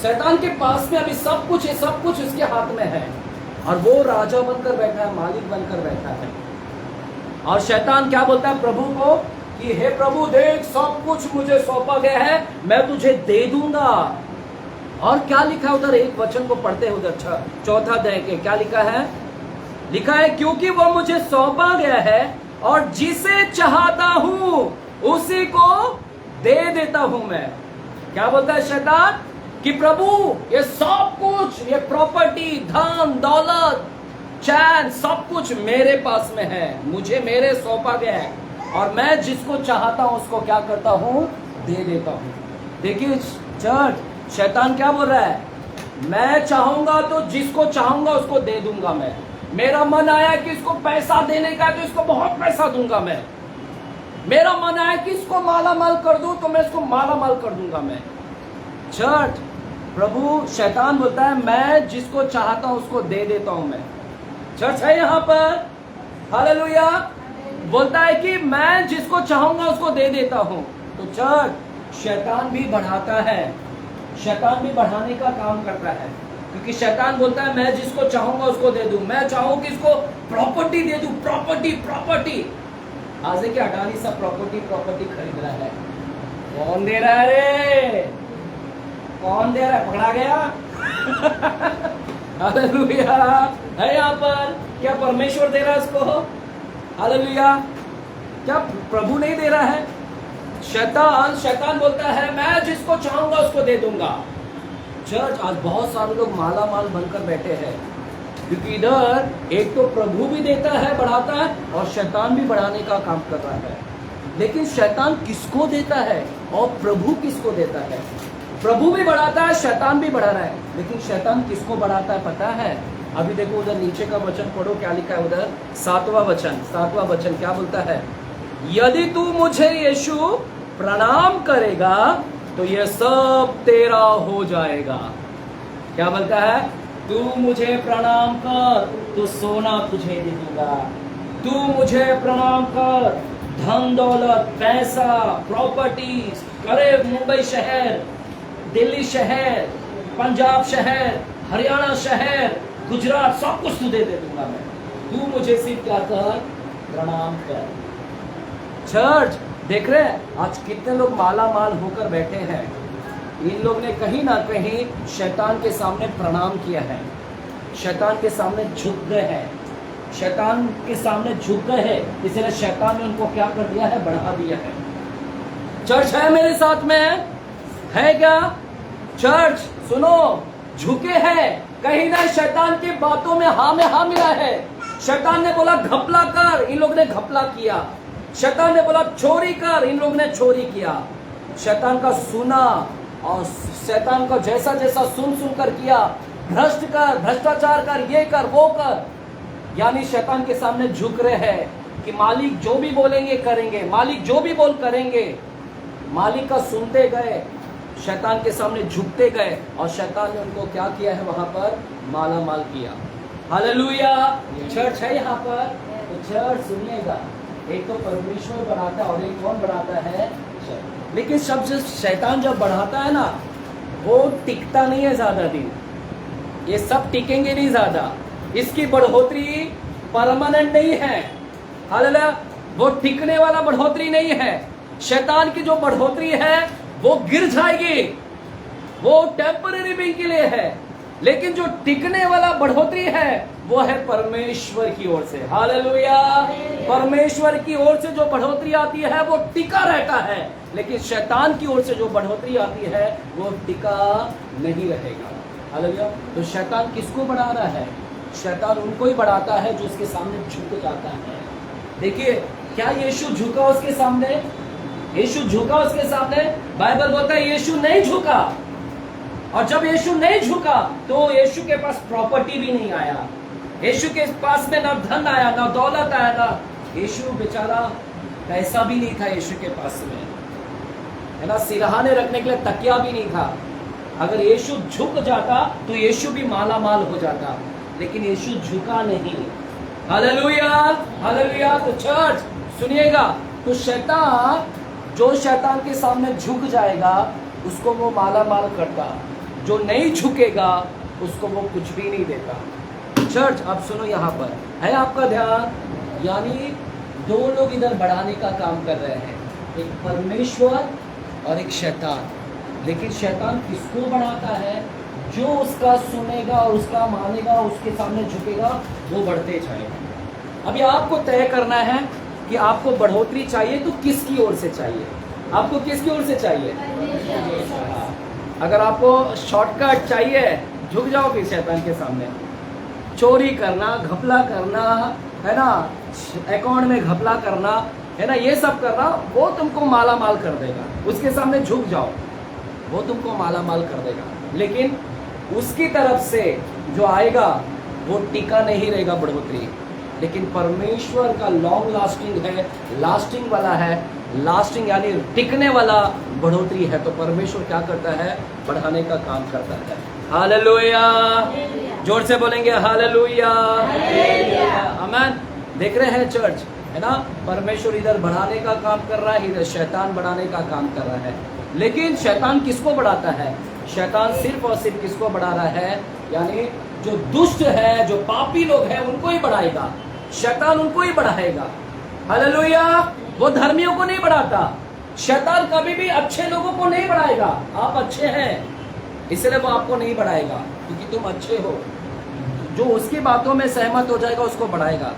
शैतान के पास में अभी सब कुछ है, सब कुछ उसके हाथ में है और वो राजा बनकर बैठा है, मालिक बनकर बैठा है। और शैतान क्या बोलता है प्रभु को कि हे प्रभु देख, सब कुछ मुझे सौंपा गया है, मैं तुझे दे दूंगा। और क्या लिखा है उधर? एक वचन को पढ़ते हैं उधर 4 अध्याय के। क्या लिखा है? लिखा है क्योंकि वो मुझे सौंपा गया है और जिसे चाहता हूं उसी को दे देता हूं मैं। क्या बोलता है शैतान? कि प्रभु ये सब कुछ, ये प्रॉपर्टी, धन दौलत, चैन, सब कुछ मेरे पास में है, मुझे मेरे सौंपा गया है और मैं जिसको चाहता हूं उसको क्या करता हूं? दे देता हूं। देखिए चर्च, शैतान क्या बोल रहा है? मैं चाहूंगा तो जिसको चाहूंगा उसको दे दूंगा मैं। मेरा मन आया कि इसको पैसा देने का तो इसको बहुत पैसा दूंगा मैं। मेरा मन है कि इसको माला माल कर दूं, तो मैं इसको माला माल कर दूंगा मैं। चर्च, प्रभु शैतान बोलता है मैं जिसको चाहता हूं उसको दे देता हूं मैं। चर्च है यहाँ पर, हालेलुया। बोलता है कि मैं जिसको चाहूंगा उसको दे देता हूं। तो चर्च, शैतान भी बढ़ाता है, शैतान भी बढ़ाने का काम करता है, क्योंकि शैतान बोलता है मैं जिसको चाहूंगा उसको दे दूं। मैं चाहूं कि इसको प्रॉपर्टी दे दूं, प्रॉपर्टी। आज देखिए अडानी सब प्रॉपर्टी खरीद रहा है। कौन दे रहा है रे? कौन दे रहा है? पकड़ा गया। हालेलुया है यहाँ पर। क्या परमेश्वर दे रहा है इसको? हालेलुया। क्या प्रभु नहीं दे रहा है? शैतान बोलता है मैं जिसको चाहूंगा उसको दे दूंगा। चर्च, आज बहुत सारे लोग माला माल बनकर बैठे हैं, क्योंकि इधर एक तो प्रभु भी देता है, बढ़ाता है, और शैतान भी बढ़ाने का काम कर रहा है। लेकिन शैतान किसको देता है और प्रभु किसको देता है? प्रभु भी बढ़ाता है, शैतान भी बढ़ा रहा है, लेकिन शैतान किसको बढ़ाता है पता है? अभी देखो उधर नीचे का वचन पढ़ो, क्या लिखा है उधर? 7वां वचन क्या बोलता है? यदि तू मुझे यीशु प्रणाम करेगा तो यह सब तेरा हो जाएगा। क्या बोलता है? तू मुझे प्रणाम कर तो सोना तुझे दे दूंगा। तू मुझे प्रणाम कर, धन दौलत, पैसा, प्रॉपर्टीज, अरे मुंबई शहर, दिल्ली शहर, पंजाब शहर, हरियाणा शहर, गुजरात, सब कुछ तुझे दे दूंगा मैं। तू मुझे सिर्फ क्या कर? प्रणाम कर। चर्च, देख रहे हैं आज कितने लोग माला माल होकर बैठे हैं। इन लोग ने कहीं ना कहीं शैतान के सामने प्रणाम किया है, शैतान के सामने झुक गए हैं, शैतान के सामने झुक गए हैं, इसलिए शैतान ने उनको क्या कर दिया है? बढ़ा दिया है। चर्च है मेरे साथ में? है क्या? चर्च सुनो, झुके हैं, कहीं ना शैतान की बातों में हाँ मिला है। शैतान ने बोला घपला कर, इन लोग ने घपला किया। शैतान ने बोला चोरी कर, इन लोग ने चोरी किया। शैतान का सुना और शैतान का जैसा सुन कर किया। भ्रष्ट कर, भ्रष्टाचार कर, ये कर, वो कर। यानी शैतान के सामने झुक रहे हैं कि मालिक जो भी बोलेंगे करेंगे, मालिक जो भी बोल करेंगे। मालिक का सुनते गए, शैतान के सामने झुकते गए, और शैतान ने उनको क्या किया है? वहां पर माला माल किया। हालेलुया। चर्च है यहाँ पर। तो चर्च सुनिएगा, एक तो परमेश्वर बढ़ाता है और एक कौन बढ़ाता है? लेकिन शैतान जब बढ़ाता है ना, वो टिकता नहीं है ज्यादा दिन। ये सब टिकेंगे नहीं ज्यादा। इसकी बढ़ोतरी परमानेंट नहीं है। हालेलुया। वो टिकने वाला बढ़ोतरी नहीं है। शैतान की जो बढ़ोतरी है वो गिर जाएगी, वो टेम्पररी भी के लिए है। लेकिन जो टिकने वाला बढ़ोतरी है वो है परमेश्वर की ओर से। हालेलुया। परमेश्वर की ओर से जो बढ़ोतरी आती है वो टिका रहता है, लेकिन शैतान की ओर से जो बढ़ोतरी आती है वो टिका नहीं रहेगा। हालेलुया। तो शैतान किसको बढ़ा रहा है? शैतान उनको ही बढ़ाता है जो उसके सामने झुक जाता है। देखिए, क्या यीशु झुका उसके सामने? यीशु झुका उसके सामने? बाइबल बोलता है यीशु नहीं झुका। और जब यीशु नहीं झुका तो यीशु के पास प्रॉपर्टी भी नहीं आया, यीशु के पास में ना धन आया, ना दौलत आया, ना यीशु बेचारा पैसा भी नहीं था यीशु के पास में, है ना। सिरहाने रखने के लिए तकिया भी नहीं था। अगर यीशु झुक जाता तो यीशु भी माला माल हो जाता, लेकिन यीशु झुका नहीं। Hallelujah, hallelujah. तो चर्च सुनिएगा, तो शैतान के सामने झुक जाएगा उसको वो माला माल करता, जो नहीं झुकेगा उसको वो कुछ भी नहीं देता। चर्च अब सुनो, यहाँ पर है आपका ध्यान, यानी दो लोग इधर बढ़ाने का काम कर रहे हैं, एक परमेश्वर और एक शैतान। लेकिन शैतान किसको बढ़ाता है? जो उसका सुनेगा और उसका मानेगा, उसके सामने झुकेगा, वो बढ़ते जाएगा। अभी आपको तय करना है कि आपको बढ़ोतरी चाहिए तो किसकी ओर से चाहिए? आपको किसकी ओर से चाहिए? अगर आपको शॉर्टकट चाहिए, झुक जाओ फिर शैतान के सामने। चोरी करना, घपला करना, है ना, अकाउंट में घपला करना, है ना, ये सब करना, वो तुमको माला माल कर देगा। उसके सामने झुक जाओ, वो तुमको माला माल कर देगा। लेकिन उसकी तरफ से जो आएगा वो टिका नहीं रहेगा बढ़ोतरी। लेकिन परमेश्वर का लॉन्ग लास्टिंग है, लास्टिंग वाला है, लास्टिंग यानी टिकने वाला बढ़ोतरी है। तो परमेश्वर क्या करता है? बढ़ाने का काम करता है। हालेलुया, जोर से बोलेंगे हालेलुया, आमीन। देख रहे हैं चर्च, है ना, परमेश्वर इधर बढ़ाने का काम कर रहा है, इधर शैतान बढ़ाने का काम कर रहा है। लेकिन शैतान किसको बढ़ाता है? शैतान सिर्फ और सिर्फ किसको बढ़ा रहा है? यानी जो दुष्ट है, जो पापी लोग हैं, उनको ही बढ़ाएगा। शैतान उनको ही बढ़ाएगा। हालेलुया, वो धर्मियों को नहीं बढ़ाता। शैतान कभी भी अच्छे लोगों को नहीं बढ़ाएगा। आप अच्छे हैं इसलिए वो आपको नहीं बढ़ाएगा, क्योंकि तुम अच्छे हो। जो उसकी बातों में सहमत हो जाएगा उसको बढ़ाएगा।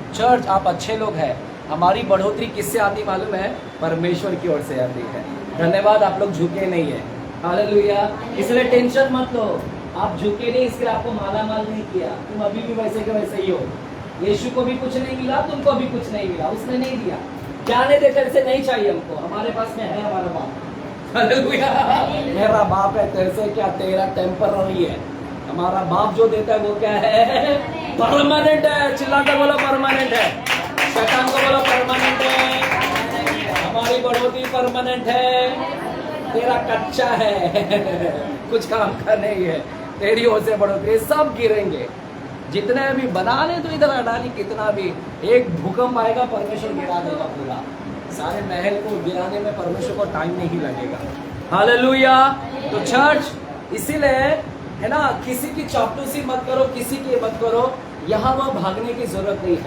चर्च, आप अच्छे लोग हैं। हमारी बढ़ोतरी किससे आती मालूम है? परमेश्वर की ओर से आती है। धन्यवाद, आप लोग झुके नहीं है। हालेलुया, इसलिए टेंशन मत लो। आप झुके नहीं, इसलिए आपको माला माल नहीं किया। तुम अभी भी वैसे के वैसे ही हो। यीशु को भी कुछ नहीं मिला, तुमको भी कुछ नहीं मिला। उसने नहीं दिया, जाने दे, तेरे से नहीं चाहिए हमको। हमारे पास में है हमारा बाप। हालेलुया, मेरा बाप है, तेरे से क्या, तेरा टेम्पररी है। हमारा बाप जो देता है वो क्या है? परमानेंट है। चिल्ला कर बोलो परमानेंट है। शैतान को बोलो परमानेंट है। हमारी बढ़ोतरी परमानेंट है। तेरा कच्चा है, कुछ काम का नहीं है। तेरी ओर से बढ़ोतरी, सब गिरेंगे। जितने भी बना ले तो इधर अडानी, कितना भी, एक भूकंप आएगा परमेश्वर गिरा देगा पूरा। सारे महल को गिराने में परमेश्वर को टाइम नहीं लगेगा। हालेलुया। तो चर्च, इसीलिए है ना, किसी की चापलूसी मत करो, किसी की मत करो। यहाँ वहाँ भागने की जरूरत नहीं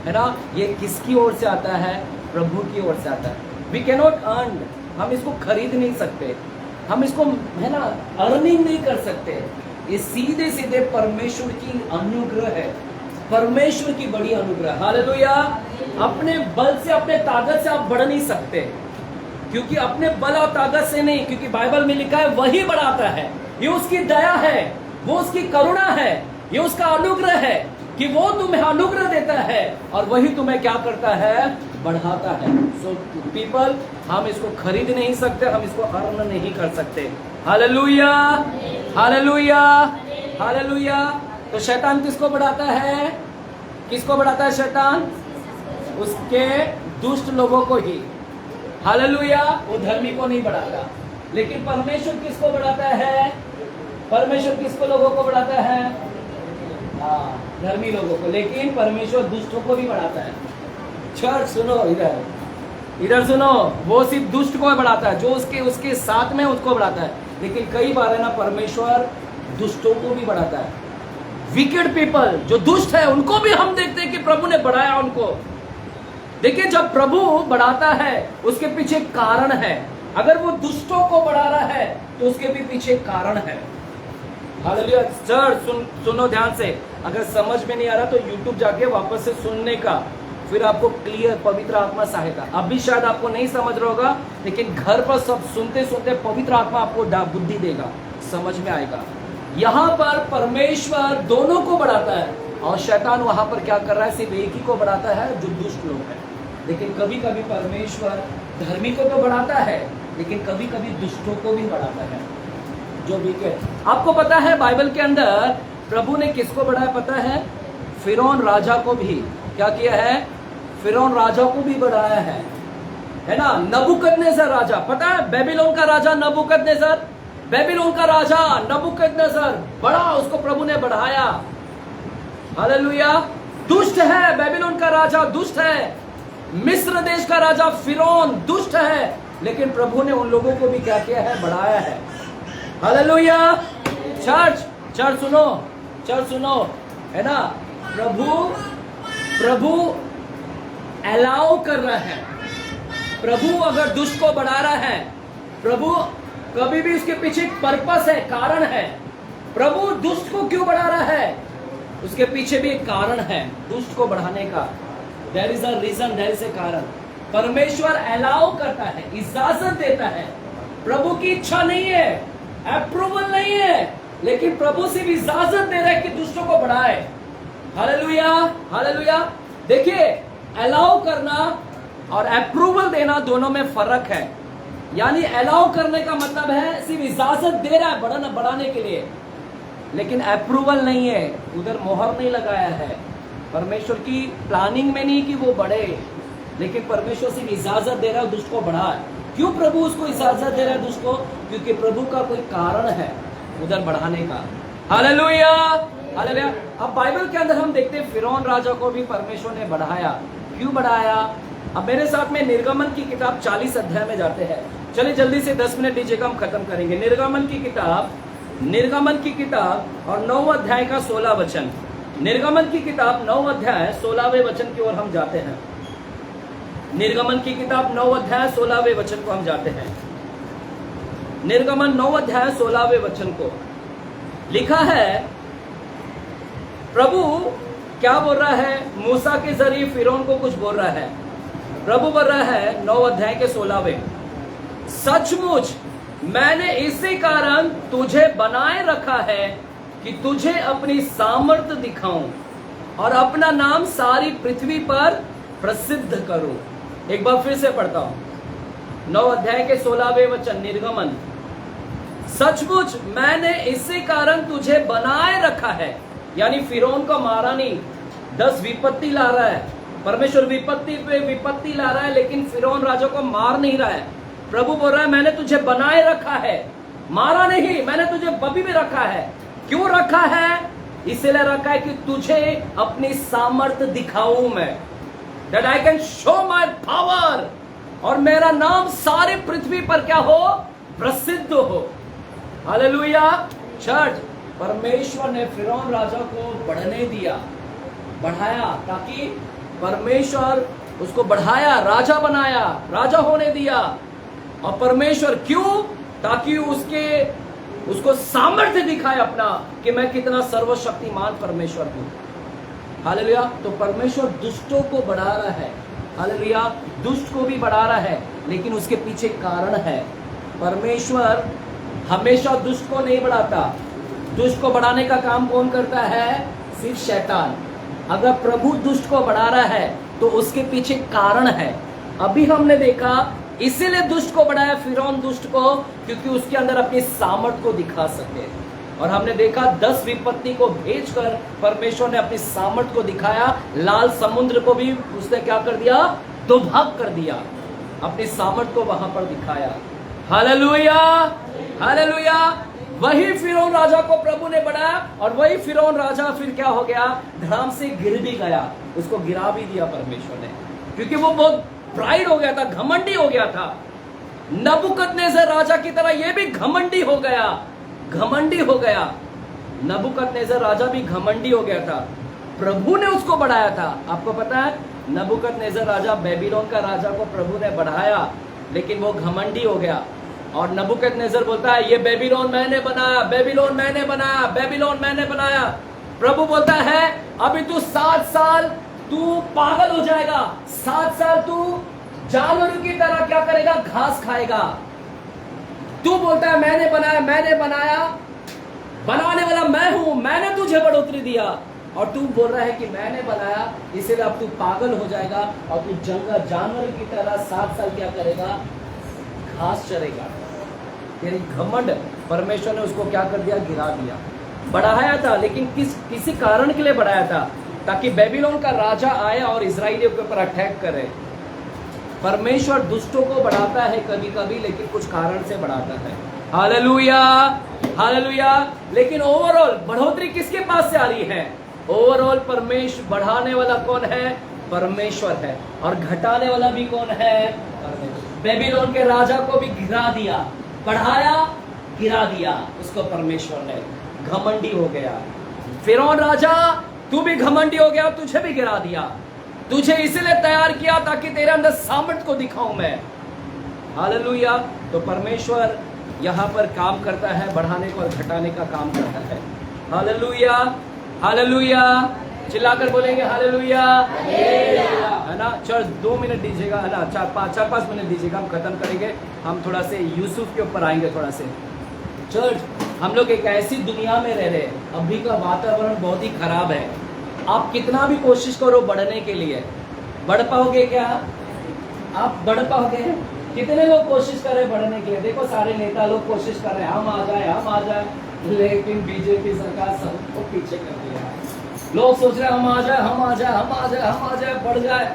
है ना। ये किसकी ओर से आता है? प्रभु की ओर से आता है। वी कैन नॉट अर्न, हम इसको खरीद नहीं सकते, हम इसको, है ना, अर्निंग नहीं कर सकते। ये सीधे सीधे परमेश्वर की अनुग्रह है, परमेश्वर की बड़ी अनुग्रह। हालेलुया। अपने बल से, अपने ताकत से आप बढ़ नहीं सकते, क्योंकि अपने बल और ताकत से नहीं, क्योंकि बाइबल में लिखा है वही बढ़ाता है। ये उसकी दया है, वो उसकी करुणा है, ये उसका अनुग्रह है कि वो तुम्हें अनुग्रह देता है और वही तुम्हें क्या करता है? बढ़ाता है। सो पीपल, हम इसको खरीद नहीं सकते, हम इसको अर्न नहीं कर सकते। Hallelujah, hallelujah, hallelujah. तो शैतान किसको बढ़ाता है? किसको बढ़ाता है शैतान? उसके दुष्ट लोगों को ही। हालेलुया, वो धर्मी को नहीं बढ़ाता। लेकिन परमेश्वर किसको बढ़ाता है? परमेश्वर किसको लोगों को बढ़ाता है? धर्मी लोगों को। लेकिन परमेश्वर दुष्टों को भी बढ़ाता है। चर्च सुनो, इधर सुनो, वो सिर्फ दुष्ट को बढ़ाता है, जो उसके साथ में उसको बढ़ाता है। लेकिन कई बार है ना, परमेश्वर दुष्टों को भी बढ़ाता है। विकेड पीपल, जो दुष्ट है, उनको भी हम देखते हैं कि प्रभु ने बढ़ाया उनको। देखिए, जब प्रभु बढ़ाता है उसके पीछे कारण है। अगर वो दुष्टों को बढ़ा रहा है तो उसके भी पीछे कारण है। हालेलुया। सर सुनो ध्यान से, अगर समझ में नहीं आ रहा तो यूट्यूब जाके वापस से सुनने का, फिर आपको क्लियर पवित्र आत्मा सहायता। अभी शायद आपको नहीं समझ रहा होगा, लेकिन घर पर सब सुनते सुनते पवित्र आत्मा आपको बुद्धि देगा, समझ में आएगा। यहाँ पर परमेश्वर दोनों को बढ़ाता है और शैतान वहां पर क्या कर रहा है? सिर्फ एक ही को बढ़ाता है, जो दुष्ट लोग हैं। लेकिन कभी कभी परमेश्वर धर्मी को तो बढ़ाता है, लेकिन कभी कभी दुष्टों को भी बढ़ाता है, जो विकेट। आपको पता है बाइबल के अंदर प्रभु ने किसको बढ़ाया पता है? फिरौन राजा को भी क्या किया है? फिरौन राजा को भी बढ़ाया है ना। नबूकदनेस्सर राजा, पता है, बेबीलोन का राजा नबूकदनेस्सर, बेबीलोन का राजा नबूकदनेस्सर बड़ा, उसको प्रभु ने बढ़ाया। हालेलुया। दुष्ट है बेबीलोन का राजा, दुष्ट है। मिस्र देश का राजा फिरौन दुष्ट है, लेकिन प्रभु ने उन लोगों को भी क्या किया है? बढ़ाया है। हालेलुया। चर्च सुनो, है ना। प्रभु अलाउ कर रहा है। प्रभु अगर दुष्ट को बढ़ा रहा है, प्रभु कभी भी उसके पीछे एक पर्पस है, कारण है। प्रभु दुष्ट को क्यों बढ़ा रहा है? उसके पीछे भी एक कारण है दुष्ट को बढ़ाने का। There is a reason, there is a कारण। परमेश्वर अलाउ करता है, इजाजत देता है। प्रभु की इच्छा नहीं है, अप्रूवल नहीं है, लेकिन प्रभु सिर्फ इजाजत दे रहा है कि दुष्टों को बढ़ाए। Hallelujah, hallelujah. देखिए, अलाउ करना और अप्रूवल देना दोनों में फर्क है। यानी अलाउ करने का मतलब है सिर्फ इजाजत दे रहा है बढ़ाने के लिए, लेकिन अप्रूवल नहीं है, उधर मोहर नहीं लगाया है। परमेश्वर की प्लानिंग में नहीं कि वो बढ़े, लेकिन परमेश्वर सिर्फ इजाजत दे रहा है दुष्ट को बढ़ाए। क्यों प्रभु उसको इजाजत दे रहा है दुष्ट को? क्योंकि प्रभु का कोई कारण है उधर बढ़ाने का। Hallelujah, hallelujah. अब बाइबल के अंदर हम देखते हैं फिरौन राजा को भी परमेश्वर ने बढ़ाया। क्यों बढ़ाया? अब मेरे साथ में निर्गमन की किताब 40 अध्याय में जाते हैं। चलिए जल्दी से 10 मिनट दीजिएगा, हम खत्म करेंगे। निर्गमन की किताब और 9 अध्याय का 16 वचन। निर्गमन की किताब 9 अध्याय 16वें वचन की ओर हम जाते हैं। निर्गमन की किताब 9 अध्याय 16वें वचन को हम जाते हैं। निर्गमन 9 अध्याय 16वें वचन को लिखा है, प्रभु क्या बोल रहा है? मूसा के जरिए फिरौन को कुछ बोल रहा है। प्रभु बोल रहा है 9 अध्याय के 16वें, सचमुच मैंने इसी कारण तुझे बनाए रखा है कि तुझे अपनी सामर्थ्य दिखाऊं और अपना नाम सारी पृथ्वी पर प्रसिद्ध करूं। एक बार फिर से पढ़ता हूं, 9 अध्याय के 16वें वचन निर्गमन, सचमुच मैंने इसी कारण तुझे बनाए रखा है, यानी फिरौन को मारा नहीं, 10 विपत्ति ला रहा है। परमेश्वर विपत्ति पे विपत्ति ला रहा है, लेकिन फिरौन राजा को मार नहीं रहा है। प्रभु बोल रहा है मैंने तुझे बनाए रखा है, मारा नहीं, मैंने तुझे बबी में रखा है। क्यों रखा है? इसलिए रखा है कि तुझे अपनी सामर्थ्य दिखाऊं मैं, that I can show my power, और मेरा नाम सारी पृथ्वी पर क्या हो? प्रसिद्ध हो। हालेलुया। चर्च, परमेश्वर ने फिरौन राजा को बढ़ने दिया, बढ़ाया, ताकि परमेश्वर उसको बढ़ाया, राजा बनाया, राजा होने दिया। और परमेश्वर क्यों? ताकि उसको सामर्थ्य दिखाए अपना कि मैं कितना सर्वशक्तिमान परमेश्वर हूं। हालेलुया। तो परमेश्वर दुष्टों को बढ़ा रहा है। हालेलुया। दुष्ट को भी बढ़ा रहा है, लेकिन उसके पीछे कारण है। परमेश्वर हमेशा दुष्ट को नहीं बढ़ाता। दुष्ट को बढ़ाने का काम कौन करता है? सिर्फ शैतान। अगर प्रभु दुष्ट को बढ़ा रहा है तो उसके पीछे कारण है। अभी हमने देखा इसीलिए दुष्ट को बढ़ाया, फिरौन दुष्ट को, क्योंकि उसके अंदर अपनी सामर्थ को दिखा सके। और हमने देखा 10 विपत्ति को भेजकर परमेश्वर ने अपनी सामर्थ को दिखाया। लाल समुद्र को भी उसने क्या कर दिया? 2 भाग कर दिया, अपनी सामर्थ को वहां पर दिखाया। Hallelujah, hallelujah. वही फिरौन राजा को प्रभु ने बढ़ाया, और वही फिरौन राजा फिर क्या हो गया? धड़ाम से गिर भी गया, उसको गिरा भी दिया परमेश्वर ने, क्योंकि वो बहुत प्राइड हो गया था, घमंडी हो गया था। नबूकदनेस्सर राजा की तरह ये भी घमंडी हो गया, घमंडी हो गया। नबूकदनेस्सर राजा भी घमंडी हो गया था, प्रभु ने उसको बढ़ाया था। आपको पता है नबूकदनेस्सर राजा, बेबीलोन का राजा को प्रभु ने बढ़ाया, लेकिन वो घमंडी हो गया। और नबूकदनेस्सर बोलता है ये बेबीलोन मैंने बनाया, बेबीलोन मैंने बनाया, बेबीलोन मैंने बनाया। प्रभु बोलता है अभी तू 7 साल तू पागल हो जाएगा, 7 साल तू जानवरों की तरह क्या करेगा? घास खाएगा। तू बोलता है मैंने बनाया, मैंने बनाया, बनाने वाला मैं हूं, मैंने तुझे बढ़ोतरी दिया, और तू बोल रहा है कि मैंने बनाया, इसलिए अब तू पागल हो जाएगा और तू जंगल जानवर की तरह 7 साल क्या करेगा? घास चरेगा। तेरी घमंड। परमेश्वर ने उसको क्या कर दिया? गिरा दिया। बढ़ाया था, लेकिन किसी कारण के लिए बढ़ाया था, ताकि बेबीलोन का राजा आए और इजराइलियों के ऊपर अटैक करे। परमेश्वर दुष्टों को बढ़ाता है कभी कभी, लेकिन कुछ कारण से बढ़ाता है। Hallelujah, hallelujah. लेकिन ओवरऑल बढ़ोतरी किसके पास से आ रही है? ओवरऑल परमेश्वर। बढ़ाने वाला कौन है? परमेश्वर है। और घटाने वाला भी कौन है? परमेश्वर। बेबीलोन के राजा को भी गिरा दिया, बढ़ाया, गिरा दिया उसको परमेश्वर ने। घमंडी हो गया फिरौन राजा, तू भी घमंडी हो गया, तुझे भी गिरा दिया। तुझे इसलिए तैयार किया ताकि तेरे अंदर सामर्थ को दिखाऊं मैं। हालेलुया। तो परमेश्वर यहाँ पर काम करता है, बढ़ाने को और घटाने का काम करता है। Hallelujah, hallelujah. चिल्लाकर बोलेंगे हालेलुया, है ना? चल 2 मिनट दीजिएगा, है ना? 4-5 मिनट दीजिएगा, हम खत्म करेंगे। हम थोड़ा से यूसुफ के ऊपर आएंगे थोड़ा से। चर्च, हम लोग एक ऐसी दुनिया में रह रहे हैं, अभी का वातावरण बहुत ही खराब है। आप कितना भी कोशिश करो बढ़ने के लिए, बढ़ पाओगे क्या? आप बढ़ पाओगे? कितने लोग कोशिश कर रहे हैं बढ़ने के लिए? देखो सारे नेता लोग कोशिश कर रहे हैं, हम आ जाए, हम आ जाए, लेकिन बीजेपी सरकार सबको पीछे कर दिया है। लोग सोच रहे हैं हम आ जाए, हम आ जाए, हम आ जाए, हम आ जाए, बढ़ जाए,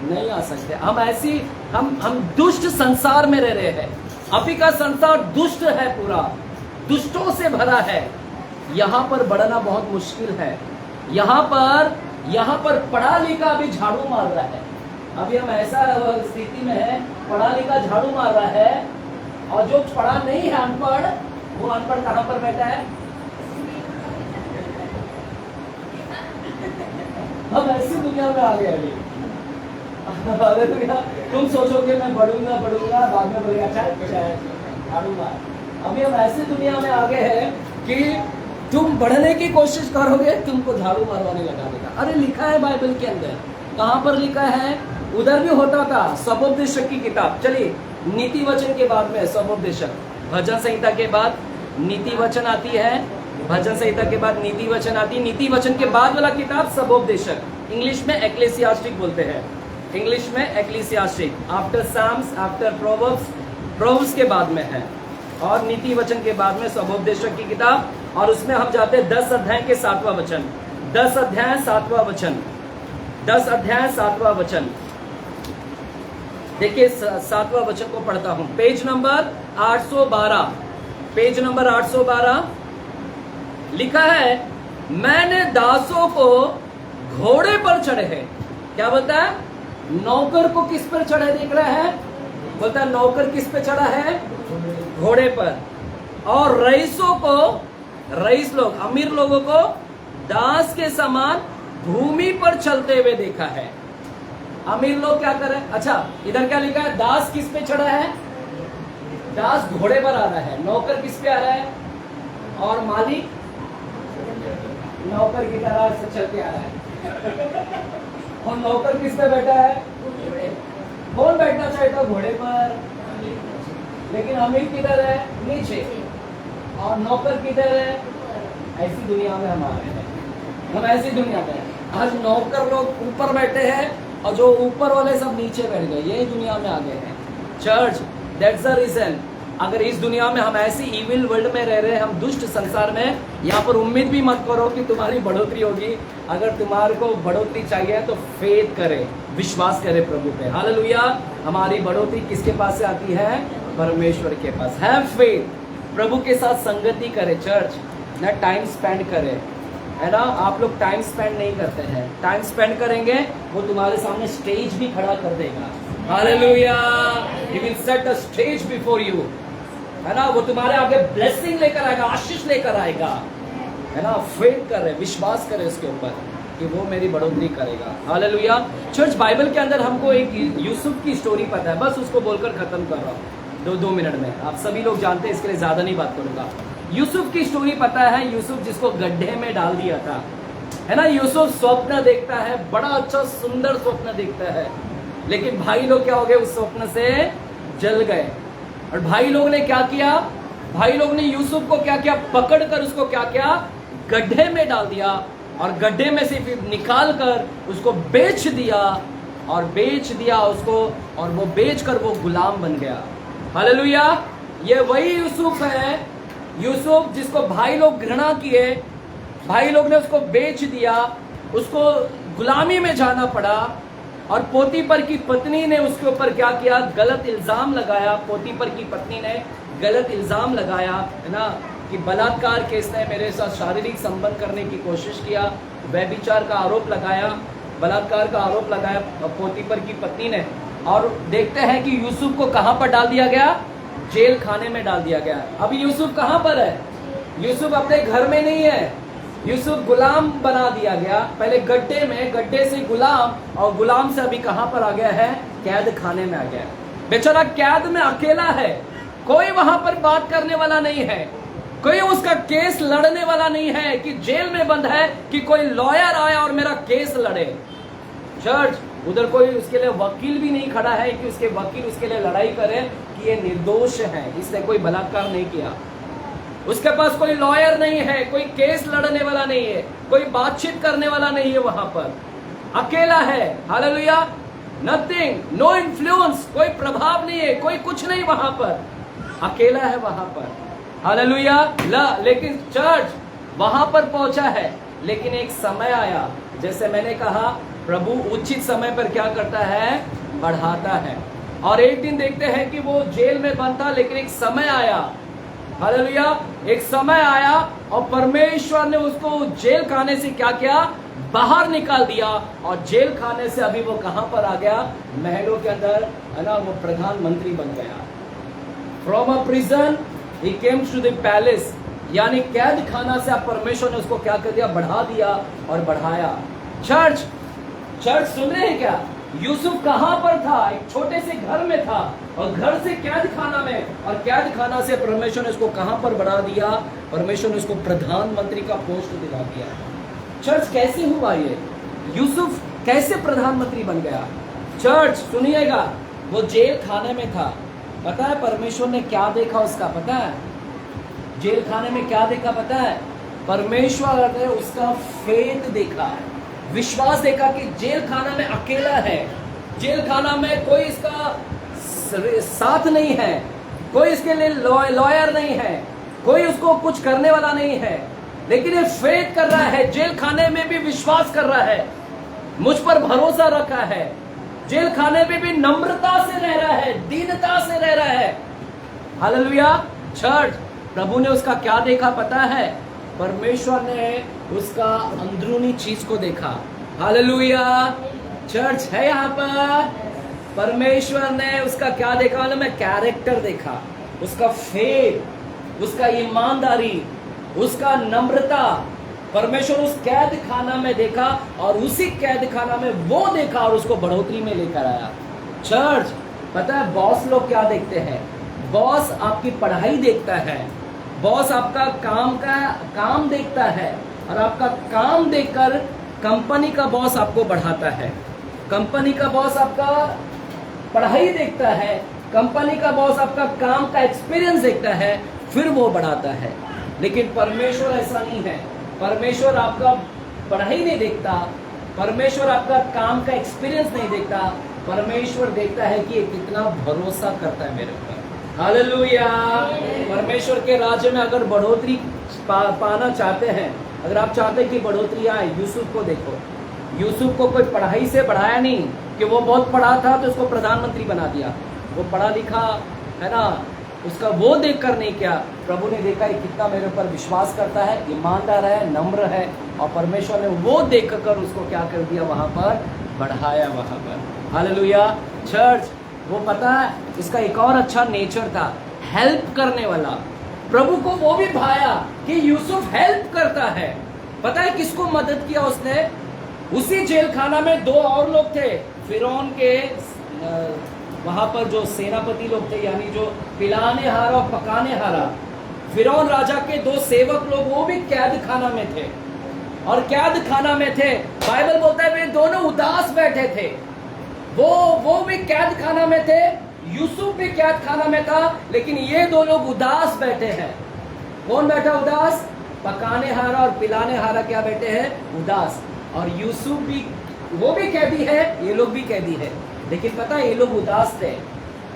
नहीं आ सकते। हम ऐसी हम दुष्ट संसार में रह रहे हैं। अभी का संसार दुष्ट है, पूरा दुष्टों से भरा है। यहाँ पर बढ़ना बहुत मुश्किल है। यहाँ पर पढ़ा लिखा भी झाड़ू मार रहा है। अभी हम ऐसा स्थिति में है, पढ़ा लिखा झाड़ू मार रहा है, और जो पढ़ा नहीं है, अनपढ़, वो अनपढ़ कहाँ पर बैठा है? हम ऐसी दुनिया में आ गए अभी। तुम सोचोगे मैं बढ़ूंगा, बाद में बोलेगा झाड़ू मार। अभी हम ऐसी दुनिया में आ गए हैं कि तुम बढ़ने की कोशिश करोगे, तुमको झाड़ू मारवाने लगा देगा। अरे लिखा है बाइबल के अंदर, कहाँ पर लिखा है? उधर भी होता था। स्वोपदेशक की किताब, चलिए नीति वचन के बाद में स्वोपदेशक, भजन संहिता के बाद नीति वचन आती है, भजन संहिता के बाद नीति वचन आती है, नीति वचन के बाद वाला किताब स्वोपदेशक, इंग्लिश में एक्लेसियास्टिक बोलते हैं, इंग्लिश में एक्लेसियास्टिक। आफ्टर साम्स, आफ्टर प्रोवर्ब्स के बाद में है, और नीति वचन के बाद में स्वोपदेशक की किताब। और उसमें हम जाते हैं 10 अध्याय के 7वां वचन, 10 अध्याय 7वां वचन, 10 अध्याय 7वां वचन। देखिए 7वां वचन को पढ़ता हूं, पेज नंबर 812, पेज नंबर 812 लिखा है, मैंने दासों को घोड़े पर चढ़े हैं। क्या बोलता है? नौकर को किस पर चढ़े देख रहा है? बोलता है नौकर किस पे चढ़ा है? घोड़े पर। और रईसों को, रईस लोग, अमीर लोगों को दास के समान भूमि पर चलते हुए देखा है। अमीर लोग क्या कर रहे हैं? अच्छा, इधर क्या लिखा है? दास किस पे चढ़ा है? दास घोड़े पर आ रहा है। नौकर किस पे आ रहा है? और मालिक नौकर की तरह से चल के आ रहा है। और नौकर किस पे बैठा है? कौन बैठना चाहता है? घोड़े पर। लेकिन अमीर किधर है? नीचे। और नौकर किधर है? ऐसी दुनिया में हम आ रहे हैं। हम ऐसी दुनिया में, आज नौकर लोग ऊपर बैठे हैं और जो ऊपर वाले सब नीचे बैठ गए। यही दुनिया में आ गए हैं। Church, that's the reason. अगर इस दुनिया में हम ऐसी इविल वर्ल्ड में रह रहे हैं, हम दुष्ट संसार में, यहाँ पर उम्मीद भी मत करो कि तुम्हारी बढ़ोतरी होगी। अगर तुम्हारे को बढ़ोतरी चाहिए तो फेथ करे, विश्वास करे प्रभु पे। हालेलुया। हमारी बढ़ोतरी किसके पास से आती है? परमेश्वर के पास। हैव फेथ, प्रभु के साथ संगति करे चर्च, ना टाइम स्पेंड करे, है ना। आप लोग टाइम स्पेंड नहीं करते हैं। टाइम स्पेंड करेंगे, वो तुम्हारे सामने स्टेज भी खड़ा कर देगा। Hallelujah. He will set a stage before you, है ना। वो तुम्हारे आगे ब्लेसिंग लेकर आएगा, आशीष लेकर आएगा, है ना। फेथ करे, विश्वास करे उसके ऊपर कि वो मेरी बढ़ोतरी करेगा। हालेलुया। चर्च, बाइबल के अंदर हमको एक यूसुफ की स्टोरी पता है, बस उसको बोलकर खत्म कर रहा हूँ 2 मिनट में। आप सभी लोग जानते हैं, इसके लिए ज्यादा नहीं बात करूंगा। यूसुफ की स्टोरी पता है, यूसुफ जिसको गड्ढे में डाल दिया था, है ना। यूसुफ स्वप्न देखता है, बड़ा अच्छा सुंदर स्वप्न देखता है, लेकिन भाई लोग क्या हो गए? उस स्वप्न से जल गए। और भाई लोग ने क्या किया? भाई लोग ने यूसुफ को क्या किया? पकड़कर उसको क्या किया? गड्ढे में डाल दिया, और गड्ढे में से फिर निकाल कर उसको बेच दिया, और बेच दिया उसको, और वो बेचकर वो गुलाम बन गया। हालेलुया। ये वही यूसुफ है, यूसुफ जिसको भाई लोग घृणा किए, भाई लोग ने उसको बेच दिया, उसको गुलामी में जाना पड़ा। और पोतीपर की पत्नी ने उसके ऊपर क्या किया? गलत इल्जाम लगाया। पोतीपर की पत्नी ने गलत इल्जाम लगाया, है ना, कि बलात्कार के इसने मेरे साथ शारीरिक संबंध करने की कोशिश किया, व्यभिचार का आरोप लगाया, बलात्कार का आरोप लगाया पोतीपर की पत्नी ने। और देखते हैं कि यूसुफ को कहां पर डाल दिया गया? जेल खाने में डाल दिया गया। अभी यूसुफ कहां पर है? यूसुफ अपने घर में नहीं है, यूसुफ गुलाम बना दिया गया। पहले गड्ढे में, गड्ढे से गुलाम, और गुलाम से अभी कहां पर आ गया है? कैद खाने में आ गया। बेचारा कैद में अकेला है, कोई वहां पर बात करने वाला नहीं है, कोई उसका केस लड़ने वाला नहीं है, कि जेल में बंद है कि कोई लॉयर आया और मेरा केस लड़े। चर्च, उधर कोई उसके लिए वकील भी नहीं खड़ा है कि उसके वकील उसके लिए लड़ाई करे कि ये निर्दोष है, इसने कोई बलात्कार नहीं किया। उसके पास कोई लॉयर नहीं है, कोई केस लड़ने वाला नहीं है, कोई बातचीत करने वाला नहीं है, वहां पर अकेला है। हालेलुया। नथिंग, नो इन्फ्लुएंस, कोई प्रभाव नहीं है, कोई कुछ नहीं, वहां पर अकेला है वहां पर। हालेलुया। लेकिन चर्च वहां पर पहुंचा है, लेकिन एक समय आया, जैसे मैंने कहा, प्रभु उचित समय पर क्या करता है, बढ़ाता है। और एक दिन देखते हैं कि वो जेल में बंद था, लेकिन एक समय आया, हालेलुया, एक समय आया और परमेश्वर ने उसको जेल खाने से क्या किया, बाहर निकाल दिया। और जेल खाने से अभी वो कहां पर आ गया, महलों के अंदर, है ना, वो प्रधानमंत्री बन गया। From a prison he comes to the palace, यानी कैद खाना से आप परमेश्वर ने उसको क्या कर दिया, बढ़ा दिया और बढ़ाया। चर्च सुन रहे हैं क्या? यूसुफ कहां पर था? एक छोटे से घर में था, और घर से कैद खाना में, और कैद खाना से परमेश्वर ने उसको कहां पर बढ़ा दिया, परमेश्वर ने उसको प्रधानमंत्री का पोस्ट दिला दिया। चर्च कैसे हुआ ये? यूसुफ कैसे प्रधानमंत्री बन गया? चर्च सुनिएगा, वो जेल खाने में था, पता है परमेश्वर ने क्या देखा उसका, पता है? जेल खाने में क्या देखा पता है? परमेश्वर ने उसका फेथ देखा, विश्वास देखा कि जेल खाना में अकेला है, जेल खाना में कोई इसका साथ नहीं है, कोई इसके लिए लॉयर नहीं है, कोई उसको कुछ करने वाला नहीं है, लेकिन ये फेथ कर रहा है, जेल खाने में भी विश्वास कर रहा है, मुझ पर भरोसा रखा है, जेल खाने में भी नम्रता से रह रहा है, दीनता से रह रहा है। हालेलुया। चर्च, प्रभु ने उसका क्या देखा पता है? परमेश्वर ने उसका अंदरूनी चीज को देखा। हालेलुया। चर्च है यहाँ पर, परमेश्वर ने उसका क्या देखा, मतलब मैं कैरेक्टर देखा, उसका फेथ, उसका ईमानदारी, उसका नम्रता, परमेश्वर उस कैद खाना में देखा, और उसी कैद खाना में वो देखा और उसको बढ़ोतरी में लेकर आया। चर्च, पता है बॉस लोग क्या देखते हैं? बॉस आपकी पढ़ाई देखता है, बॉस आपका काम देखता है, और आपका काम देखकर कंपनी का बॉस आपको बढ़ाता है, कंपनी का बॉस आपका पढ़ाई देखता है, कंपनी का बॉस आपका काम का एक्सपीरियंस देखता है, फिर वो बढ़ाता है। लेकिन परमेश्वर ऐसा नहीं है, परमेश्वर आपका पढ़ाई नहीं देखता, परमेश्वर आपका काम का एक्सपीरियंस नहीं देखता, परमेश्वर देखता है कि ये कितना भरोसा करता है मेरे ऊपर। हालेलुया। परमेश्वर के राज्य में अगर बढ़ोतरी पाना चाहते हैं, अगर आप चाहते हैं कि बढ़ोतरी आए, यूसुफ को देखो, यूसुफ को कोई पढ़ाई से बढ़ाया नहीं कि वो बहुत पढ़ा था तो उसको प्रधानमंत्री बना दिया, वो पढ़ा लिखा है ना, उसका वो देखकर नहीं किया। प्रभु ने देखा कि कितना मेरे ऊपर विश्वास करता है, ईमानदार है, नम्र है, और परमेश्वर ने वो देखकर उसको क्या कर दिया, वहां पर बढ़ाया, वहां पर। हालेलुया। चर्च, वो पता है इसका एक और अच्छा नेचर था, हेल्प करने वाला। प्रभु को वो भी भाया कि यूसुफ हेल्प करता है। पता है किसको मदद किया उसने? उसी जेल खाना में दो और लोग थे, फिरौन के वहां पर जो सेनापति लोग थे, यानी जो पिलाने हारा और पकाने हारा, फिरौन राजा के दो सेवक लोग, वो भी कैद खाना में थे, और कैद खाना में थे। बाइबल बोलता है वे दोनों उदास बैठे थे, वो भी कैद खाना में थे, यूसुफ भी कैद खाना में था, लेकिन ये दो लोग उदास बैठे हैं। कौन बैठा उदास? पकाने हारा और पिलाने हारा क्या बैठे हैं? उदास। और यूसुफ भी, वो भी कैदी है, ये लोग भी कैदी है, लेकिन पता है ये लोग उदास थे।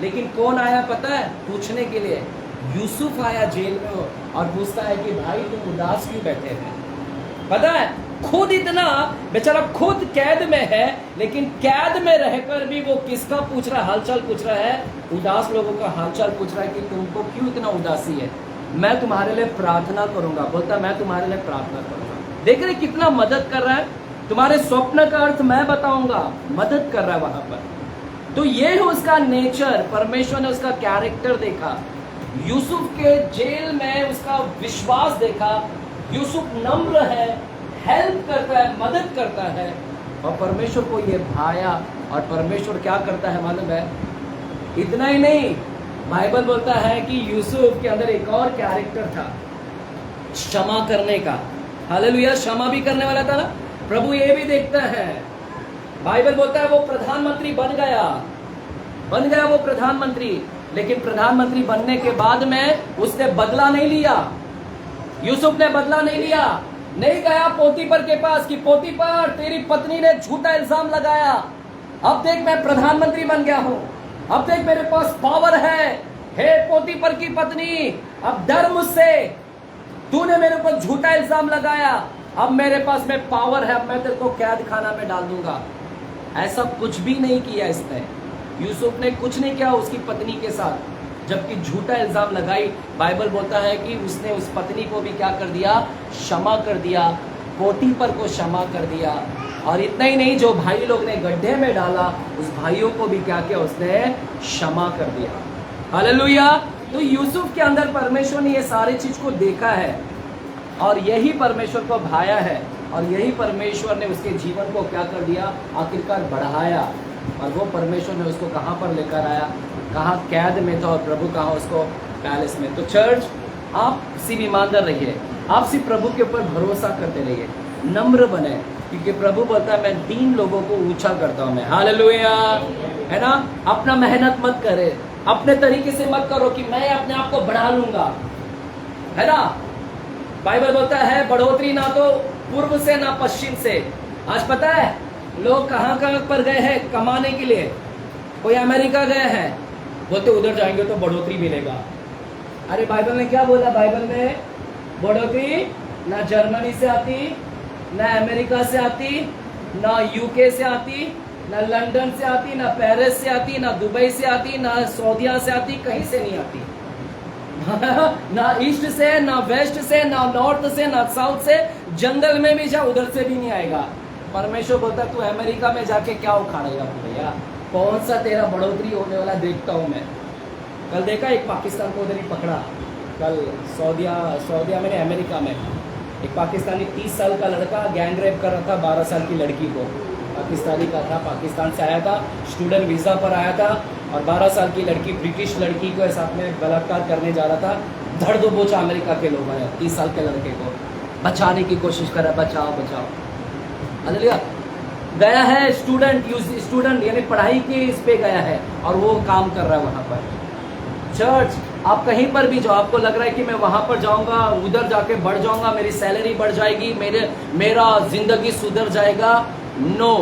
लेकिन कौन आया पता है पूछने के लिए? यूसुफ आया जेल में और पूछता है कि भाई तुम उदास क्यों बैठे हैं? पता है खुद इतना बेचारा खुद कैद में है, लेकिन कैद में रहकर भी वो किसका पूछ रहा है? हालचाल पूछ रहा है, उदास लोगों का हालचाल पूछ रहा है कि तुमको क्यों इतना उदासी है, मैं तुम्हारे लिए प्रार्थना करूंगा। बोलता मैं तुम्हारे लिए प्रार्थना करूंगा। देख रहे कितना मदद कर रहा है, तुम्हारे स्वप्न का अर्थ मैं बताऊंगा, मदद कर रहा है वहां पर। तो ये है उसका नेचर, परमेश्वर ने उसका कैरेक्टर देखा, यूसुफ के जेल में उसका विश्वास देखा, यूसुफ नम्र है, हेल्प करता है, मदद करता है, और परमेश्वर को ये भाया। और परमेश्वर क्या करता है मालूम है? इतना ही नहीं, बाइबल बोलता है कि यूसुफ के अंदर एक और कैरेक्टर था, क्षमा करने का। हालेलुया। क्षमा भी करने वाला था ना, प्रभु ये भी देखता है। बाइबल बोलता है वो प्रधानमंत्री बन गया वो प्रधानमंत्री, लेकिन प्रधानमंत्री बनने के बाद में उसने बदला नहीं लिया, यूसुफ ने बदला नहीं लिया, नहीं गया पोतीपर के पास कि पोतीपर तेरी पत्नी ने झूठा इल्जाम लगाया, अब देख मैं प्रधानमंत्री बन गया हूं, अब देख मेरे पास पावर है, हे पोतीपर की पत्नी अब डर मुझसे, तूने मेरे ऊपर झूठा इल्जाम लगाया, अब मेरे पास में पावर है, अब मैं तेरे को कैद खाना में डाल दूंगा। ऐसा कुछ भी नहीं किया इसने। यूसुफ ने कुछ नहीं किया उसकी पत्नी के साथ, जबकि झूठा इल्जाम लगाई। बाइबल बोलता है कि उसने उस पत्नी को भी क्या कर दिया, क्षमा कर दिया, पोतीपर को क्षमा कर दिया। और इतना ही नहीं, जो भाई लोग ने गड्ढे में डाला उस भाइयों को भी क्या किया, उसने क्षमा कर दिया। हालेलुया। तो यूसुफ के अंदर परमेश्वर ने ये सारी चीज को देखा है और यही परमेश्वर को भाया है और यही परमेश्वर ने उसके जीवन को क्या कर दिया, आखिरकार बढ़ाया। और वो परमेश्वर ने उसको कहाँ पर लेकर आया, कहाँ कैद में था और प्रभु कहाँ उसको पैलेस में। तो चर्च, आप सिर्फ ईमानदार रहिए, आप सिर्फ प्रभु के ऊपर भरोसा करते रहिए, नम्र बने, क्योंकि प्रभु बोलता है मैं दीन लोगों को ऊंचा करता हूँ मैं। हालेलुया, है ना। अपना मेहनत मत करे, अपने तरीके से मत करो कि मैं अपने आप को बढ़ा लूंगा, है ना। बाइबल बोलता है बढ़ोतरी ना तो पूर्व से ना पश्चिम से। आज पता है लोग कहाँ कहाँ पर गए हैं कमाने के लिए। कोई अमेरिका गए हैं, बोलते उधर जाएंगे तो बढ़ोतरी मिलेगा। अरे बाइबल ने क्या बोला, बाइबल में बढ़ोतरी ना जर्मनी से आती, ना अमेरिका से आती, ना यूके से आती, ना लंदन से आती, ना पेरिस से आती, ना दुबई से आती, ना सऊदिया से आती, कहीं से नहीं आती। ना ईस्ट से, ना वेस्ट से, ना नॉर्थ से, ना साउथ से, जंगल में भी जा उधर से भी नहीं आएगा। परमेश्वर बोलता तू अमेरिका में जाके क्या उखाड़ेगा भैया, कौन सा तेरा बढ़ोतरी होने वाला देखता हूँ मैं। कल देखा एक पाकिस्तान को उधर ही पकड़ा, कल सऊदिया में, अमेरिका में एक पाकिस्तानी 30 साल का लड़का गैंग रेप कर रहा था 12 साल की लड़की को। पाकिस्तानी का था, पाकिस्तान से आया था, स्टूडेंट वीज़ा पर आया था और 12 साल की लड़की, ब्रिटिश लड़की को साथ में बलात्कार करने जा रहा था। धड़ दो बोचा अमेरिका के लोगों ने 30 साल के लड़के को बचाने की कोशिश कर रहा, बचाओ बचाओ। हालेलुया। गया है स्टूडेंट यानी पढ़ाई के इस पे गया है और वो काम कर रहा है वहाँ पर। चर्च, आप कहीं पर भी जाओ, आपको लग रहा है कि मैं वहाँ पर जाऊँगा, उधर जाके बढ़ जाऊँगा, मेरी सैलरी बढ़ जाएगी, मेरा जिंदगी सुधर जाएगा। नो,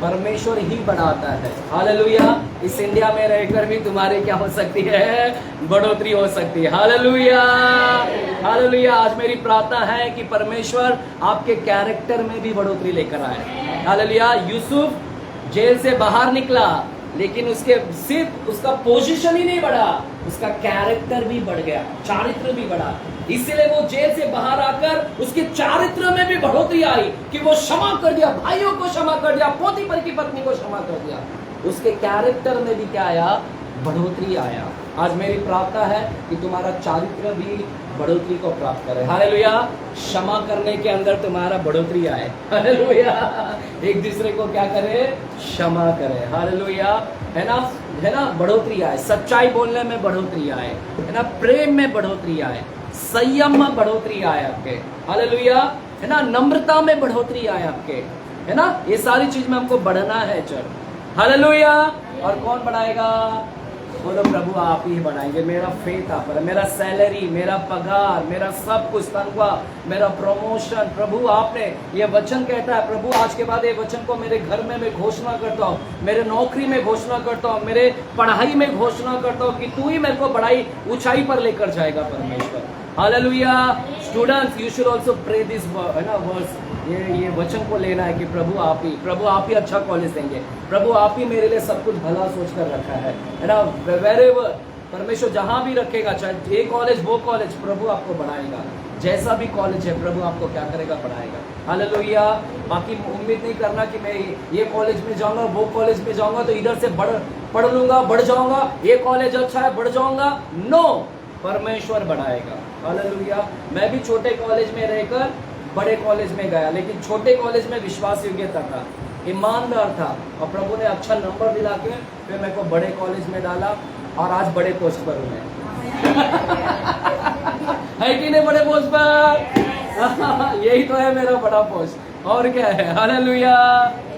परमेश्वर ही बढ़ाता है। हालेलुया। इस इंडिया में रहकर भी तुम्हारी क्या हो सकती है, बढ़ोतरी हो सकती है। Hallelujah, hallelujah. आज मेरी प्रार्थना है कि परमेश्वर आपके कैरेक्टर में भी बढ़ोतरी लेकर आए। हालेलुया। यूसुफ जेल से बाहर निकला, लेकिन उसके सिर्फ उसका पोजीशन ही नहीं बढ़ा, उसका कैरेक्टर भी बढ़ गया, चारित्र भी बढ़ा। इसलिए वो जेल से बाहर आकर उसके चारित्र में भी बढ़ोतरी आई कि वो क्षमा कर दिया, भाइयों को क्षमा कर दिया, पोतीपर की पत्नी को क्षमा कर दिया। उसके कैरेक्टर में भी क्या आया, बढ़ोतरी आया। आज मेरी प्रार्थना है कि तुम्हारा चारित्र भी बढ़ोतरी को प्राप्त करे। हालेलुया। क्षमा करने के अंदर तुम्हारा बढ़ोतरी आए। हालेलुया। एक दूसरे को क्या करे, क्षमा करे। हालेलुया, है ना। बढ़ोतरी आए, सच्चाई बोलने में बढ़ोतरी आए, है ना, प्रेम में बढ़ोतरी आए, संयम में बढ़ोतरी आए आपके। हालेलुया, है ना, नम्रता में बढ़ोतरी आए आपके, है ना। ये सारी चीज में हमको बढ़ना है चर्च। हालेलुया। और कौन बढ़ाएगा, बोलो प्रभु आप ही बढ़ाएंगे। मेरा फेथ आप पर, मेरा सैलरी, मेरा पगार, मेरा सब कुछ, तनख्वाह, मेरा प्रमोशन, प्रभु आपने ये वचन कहता है। प्रभु आज के बाद ये वचन को मेरे घर में मैं घोषणा करता हूँ, मेरे नौकरी में घोषणा करता हूँ, मेरे पढ़ाई में घोषणा करता हूँ कि तू ही मेरे को बढ़ाई ऊंचाई पर लेकर जाएगा परमेश्वर। Hallelujah. Students, you should also pray this verse. ये वचन को लेना है कि प्रभु आप ही अच्छा कॉलेज देंगे, प्रभु आप ही मेरे लिए सब कुछ भला सोच कर रखा है ना। वेरेवर परमेश्वर जहां भी रखेगा, चाहे ये कॉलेज वो कॉलेज, प्रभु आपको बढ़ाएगा। जैसा भी कॉलेज है प्रभु आपको क्या करेगा, बढ़ाएगा। हालेलुया। बाकी उम्मीद नहीं करना कि मैं ये कॉलेज में जाऊंगा, वो कॉलेज में जाऊंगा तो इधर से पढ़ लूंगा, बढ़ जाऊंगा, ये कॉलेज अच्छा है बढ़ जाऊंगा। नो, परमेश्वर बढ़ाएगा। हालेलुया। मैं भी छोटे कॉलेज में रहकर बड़े कॉलेज में गया, लेकिन छोटे कॉलेज में विश्वास योग्यता था, ईमानदार था, और प्रभु ने अच्छा नंबर दिला के फिर मेरे को बड़े कॉलेज में डाला और आज बड़े पोस्ट पर हूँ मैं। है कि नहीं बड़े पोस्ट पर? यही तो है मेरा बड़ा पोस्ट, और क्या है। हालेलुया।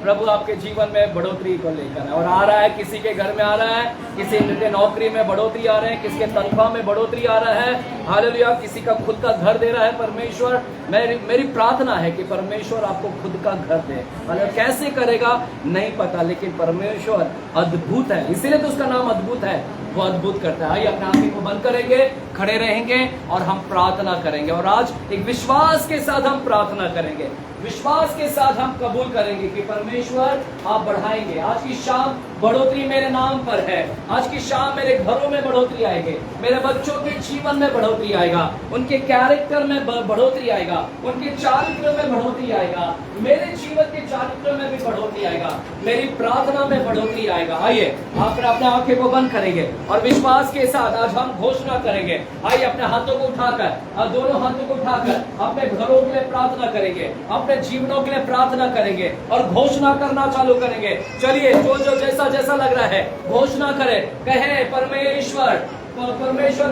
प्रभु आपके जीवन में बढ़ोतरी को लेकर है। और आ रहा है, किसी के घर में आ रहा है, किसी के नौकरी में बढ़ोतरी आ रहे हैं, किसी के तनख्वाह में बढ़ोतरी आ रहा है, हालेलुया, किसी का खुद का घर दे रहा है परमेश्वर। मेरी प्रार्थना है कि परमेश्वर आपको खुद का घर दे। हालेलुया, कैसे करेगा नहीं पता, लेकिन परमेश्वर अद्भुत है, इसीलिए तो उसका नाम अद्भुत है। वो अद्भुत करता है। आइए अपने आंखें को बंद करेंगे, खड़े रहेंगे और हम प्रार्थना करेंगे। और आज एक विश्वास के साथ हम प्रार्थना करेंगे, विश्वास के साथ हम कबूल करेंगे कि परमेश्वर आप बढ़ाएंगे। आज की शाम बढ़ोतरी मेरे नाम पर है। आज की शाम मेरे घरों में बढ़ोतरी आएगी, मेरे बच्चों के जीवन में बढ़ोतरी आएगा, उनके कैरेक्टर में बढ़ोतरी आएगा, उनके चारित्र में बढ़ोतरी आएगा, मेरे जीवन के चारित्र में भी बढ़ोतरी आएगा, मेरी प्रार्थना में बढ़ोतरी आएगा। आइए आप अपने आंखें को बंद करेंगे और विश्वास के साथ आज हम घोषणा करेंगे। आइए अपने हाथों को उठाकर, दोनों हाथों को उठाकर अपने घरों के लिए प्रार्थना करेंगे, अपने जीवनों के लिए प्रार्थना करेंगे और घोषणा करना चालू करेंगे। चलिए, जो जैसा लग रहा है घोषणा करें, कहे परमेश्वर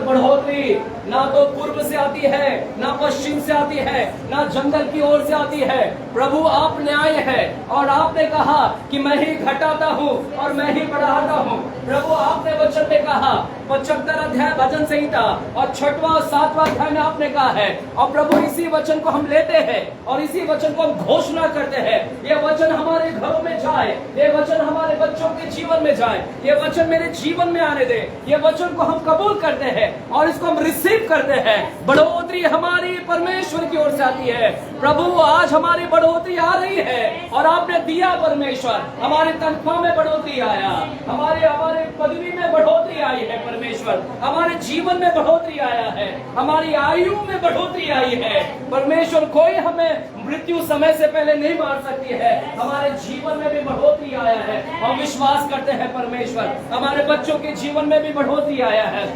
बढ़ोतरी ना तो पूर्व से आती है, ना पश्चिम से आती है, ना जंगल की ओर से आती है। प्रभु आप न्याय है और आपने कहा कि मैं ही घटाता हूँ और मैं ही बढ़ाता हूँ। प्रभु आपने वचन में कहा, 75 अध्याय भजन संहिता और 6वां और 7वां अध्याय में आपने कहा है। और प्रभु इसी वचन को हम लेते हैं और इसी वचन को हम घोषणा करते हैं। ये वचन हमारे घरों में जाए, ये वचन हमारे बच्चों के जीवन में जाए, ये वचन मेरे जीवन में आने दे। ये वचन को हम कबूल करते हैं और इसको हम रिसीव करते हैं। बढ़ोतरी हमारी परमेश्वर की ओर से आती है। प्रभु आज हमारी बढ़ोतरी आ रही है और आपने दिया परमेश्वर। हमारी तनख्वाह में बढ़ोतरी आया, हमारे पदवी में बढ़ोतरी आई है परमेश्वर, हमारे जीवन में बढ़ोतरी आया है, हमारी आयु में बढ़ोतरी आई है परमेश्वर। कोई हमें मृत्यु समय से पहले नहीं मार सकती है। हमारे जीवन में भी बढ़ोतरी आया है, हम विश्वास करते हैं परमेश्वर। हमारे बच्चों के जीवन में भी बढ़ोतरी आया है,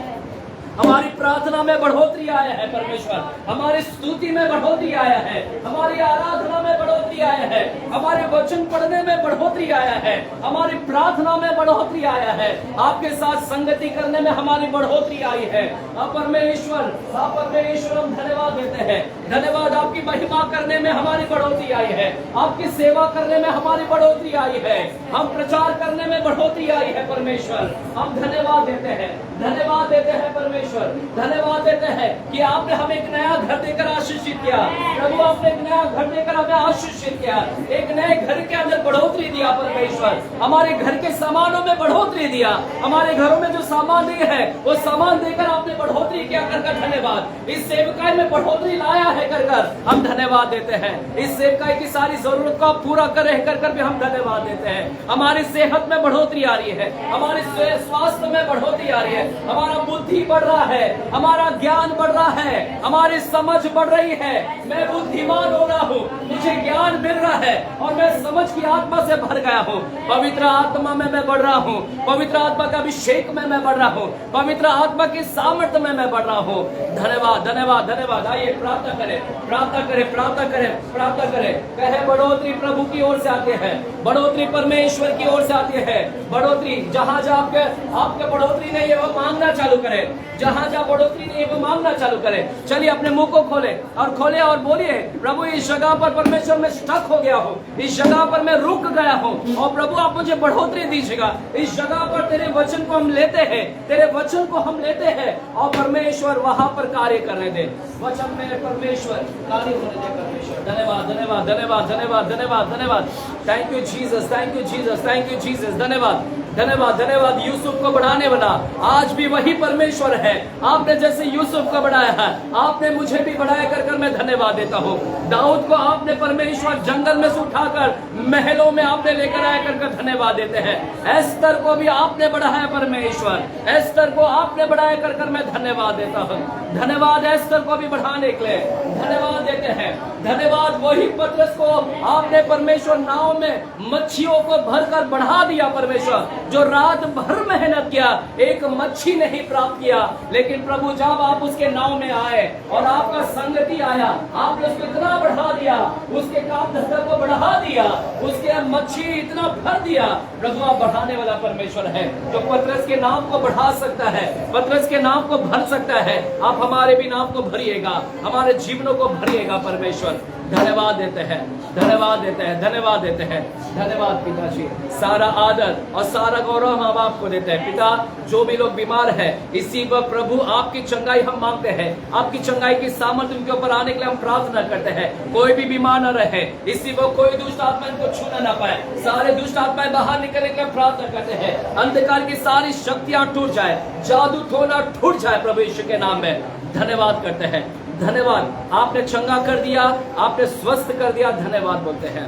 हमारी प्रार्थना में बढ़ोतरी आया है परमेश्वर, हमारी स्तुति में बढ़ोतरी आया है, हमारी आराधना में बढ़ोतरी आया है, हमारे वचन पढ़ने में बढ़ोतरी आया है, हमारी प्रार्थना में बढ़ोतरी आया है, आपके साथ संगति करने में हमारी बढ़ोतरी आई है। परमेश्वर हम धन्यवाद देते हैं। धन्यवाद, आपकी महिमा करने में हमारी बढ़ोतरी आई है, आपकी सेवा करने में हमारी बढ़ोतरी आई है, हम प्रचार करने में बढ़ोतरी आई है परमेश्वर। हम धन्यवाद देते हैं, धन्यवाद देते हैं परमेश्वर, धन्यवाद देते हैं कि आपने हमें एक नया घर देकर आशीषित किया। प्रभु आपने एक नया घर देकर हमें आशीषित किया, एक नए घर के अंदर बढ़ोतरी दिया परमेश्वर। हमारे घर के सामानों में बढ़ोतरी दिया, हमारे घरों में जो सामान नहीं है वो सामान देकर आपने बढ़ोतरी किया कर धन्यवाद। इस सेवकाई में बढ़ोतरी लाया है कर हम धन्यवाद देते हैं। इस सेवकाई की सारी जरूरत को आप पूरा कर भी हम धन्यवाद देते हैं। हमारी सेहत में बढ़ोतरी आ रही है, हमारे स्वास्थ्य में बढ़ोतरी आ रही है, हमारा बुद्धि बढ़ रहा है, हमारा ज्ञान बढ़ रहा है, हमारी समझ बढ़ रही है। मैं बुद्धिमान हो रहा हूँ, मुझे ज्ञान मिल रहा है और मैं समझ की आत्मा से भर गया हूँ। पवित्र आत्मा में मैं बढ़ रहा हूँ, पवित्र आत्मा का अभिषेक में मैं बढ़ रहा हूँ, पवित्र आत्मा की सामर्थ्य में मैं बढ़ रहा हूँ। धन्यवाद धन्यवाद धन्यवाद। आइए प्रार्थना करें, प्रार्थना करें, प्रार्थना करें, प्रार्थना करें। कहे बढ़ोतरी प्रभु की ओर से आती है, बढ़ोतरी परमेश्वर की ओर से आती है। बढ़ोतरी जहाँ जहाँ आपके बढ़ोतरी नहीं है वो मांगना चालू करें, जहाँ जहाँ बढ़ोतरी नहीं है वो मांगना चालू करें। चलिए अपने मुंह को खोले और बोलिए, प्रभु इस जगह पर परमेश्वर मैं स्टक हो गया हूँ, इस जगह पर मैं रुक गया हूँ और प्रभु आप मुझे बढ़ोतरी दीजिएगा। इस जगह पर तेरे वचन को हम लेते हैं, तेरे वचन को हम लेते हैं और परमेश्वर वहां पर कार्य करने दे। वचन में परमेश्वर कार्य होने दे परमेश्वर। धन्यवाद धन्यवाद धन्यवाद धन्यवाद धन्यवाद धन्यवाद। Thank you Jesus, thank you Jesus, thank you Jesus. धन्यवाद धन्यवाद धन्यवाद। यूसुफ को बढ़ाने वाला आज भी वही परमेश्वर है। आपने जैसे यूसुफ को बढ़ाया है, आपने मुझे भी बढ़ाया कर मैं धन्यवाद देता हूँ। दाऊद को आपने परमेश्वर जंगल में से उठाकर महलों में आपने लेकर आया कर धन्यवाद देते हैं। एस्तर को भी आपने बढ़ाया परमेश्वर, एस्तर को आपने बढ़ाया कर मैं धन्यवाद देता हूँ। धन्यवाद एस्तर को भी बढ़ाने के लिए धन्यवाद देते हैं। धन्यवाद वही पतरस को आपने परमेश्वर नाव में मच्छियों को भरकर बढ़ा दिया परमेश्वर, जो रात भर मेहनत किया एक मच्छी नहीं प्राप्त किया, लेकिन प्रभु जब आप उसके नाव में आए और आपका संगति आया, आपने उसको इतना बढ़ा दिया, उसके काम धंधे को बढ़ा दिया, उसके मच्छी इतना भर दिया। प्रभु आप बढ़ाने वाला परमेश्वर है, जो पतरस के नाम को बढ़ा सकता है, पतरस के नाम को भर सकता है। आप हमारे भी नाम को भरिएगा, हमारे जीवनों को भरिएगा परमेश्वर। धन्यवाद देते हैं, धन्यवाद देते हैं, धन्यवाद देते हैं। धन्यवाद पिताजी, सारा आदर और सारा गौरव हम आपको देते हैं। पिता, जो भी लोग बीमार है इसी पर प्रभु आपकी चंगाई हम मांगते हैं, आपकी चंगाई की सामर्थ्य उनके ऊपर आने के लिए हम प्रार्थना करते हैं। कोई भी बीमार न रहे, इसी पर कोई दुष्ट आत्मा इनको छूना ना पाए। सारे दुष्ट आत्माएं बाहर निकलने के लिए प्रार्थना करते हैं। अंधकार की सारी शक्तियां टूट जाए, जादू टोना टूट जाए प्रभु यीशु के नाम में। धन्यवाद करते हैं, धन्यवाद। आपने चंगा कर दिया, आपने स्वस्थ कर दिया, धन्यवाद बोलते हैं।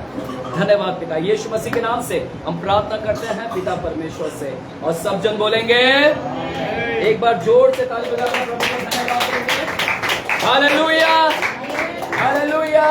धन्यवाद पिता, यीशु मसीह के नाम से हम प्रार्थना करते हैं पिता परमेश्वर से। और सब जन बोलेंगे, एक बार जोर से ताली बजाकर प्रभु को धन्यवाद देंगे। Hallelujah, hallelujah.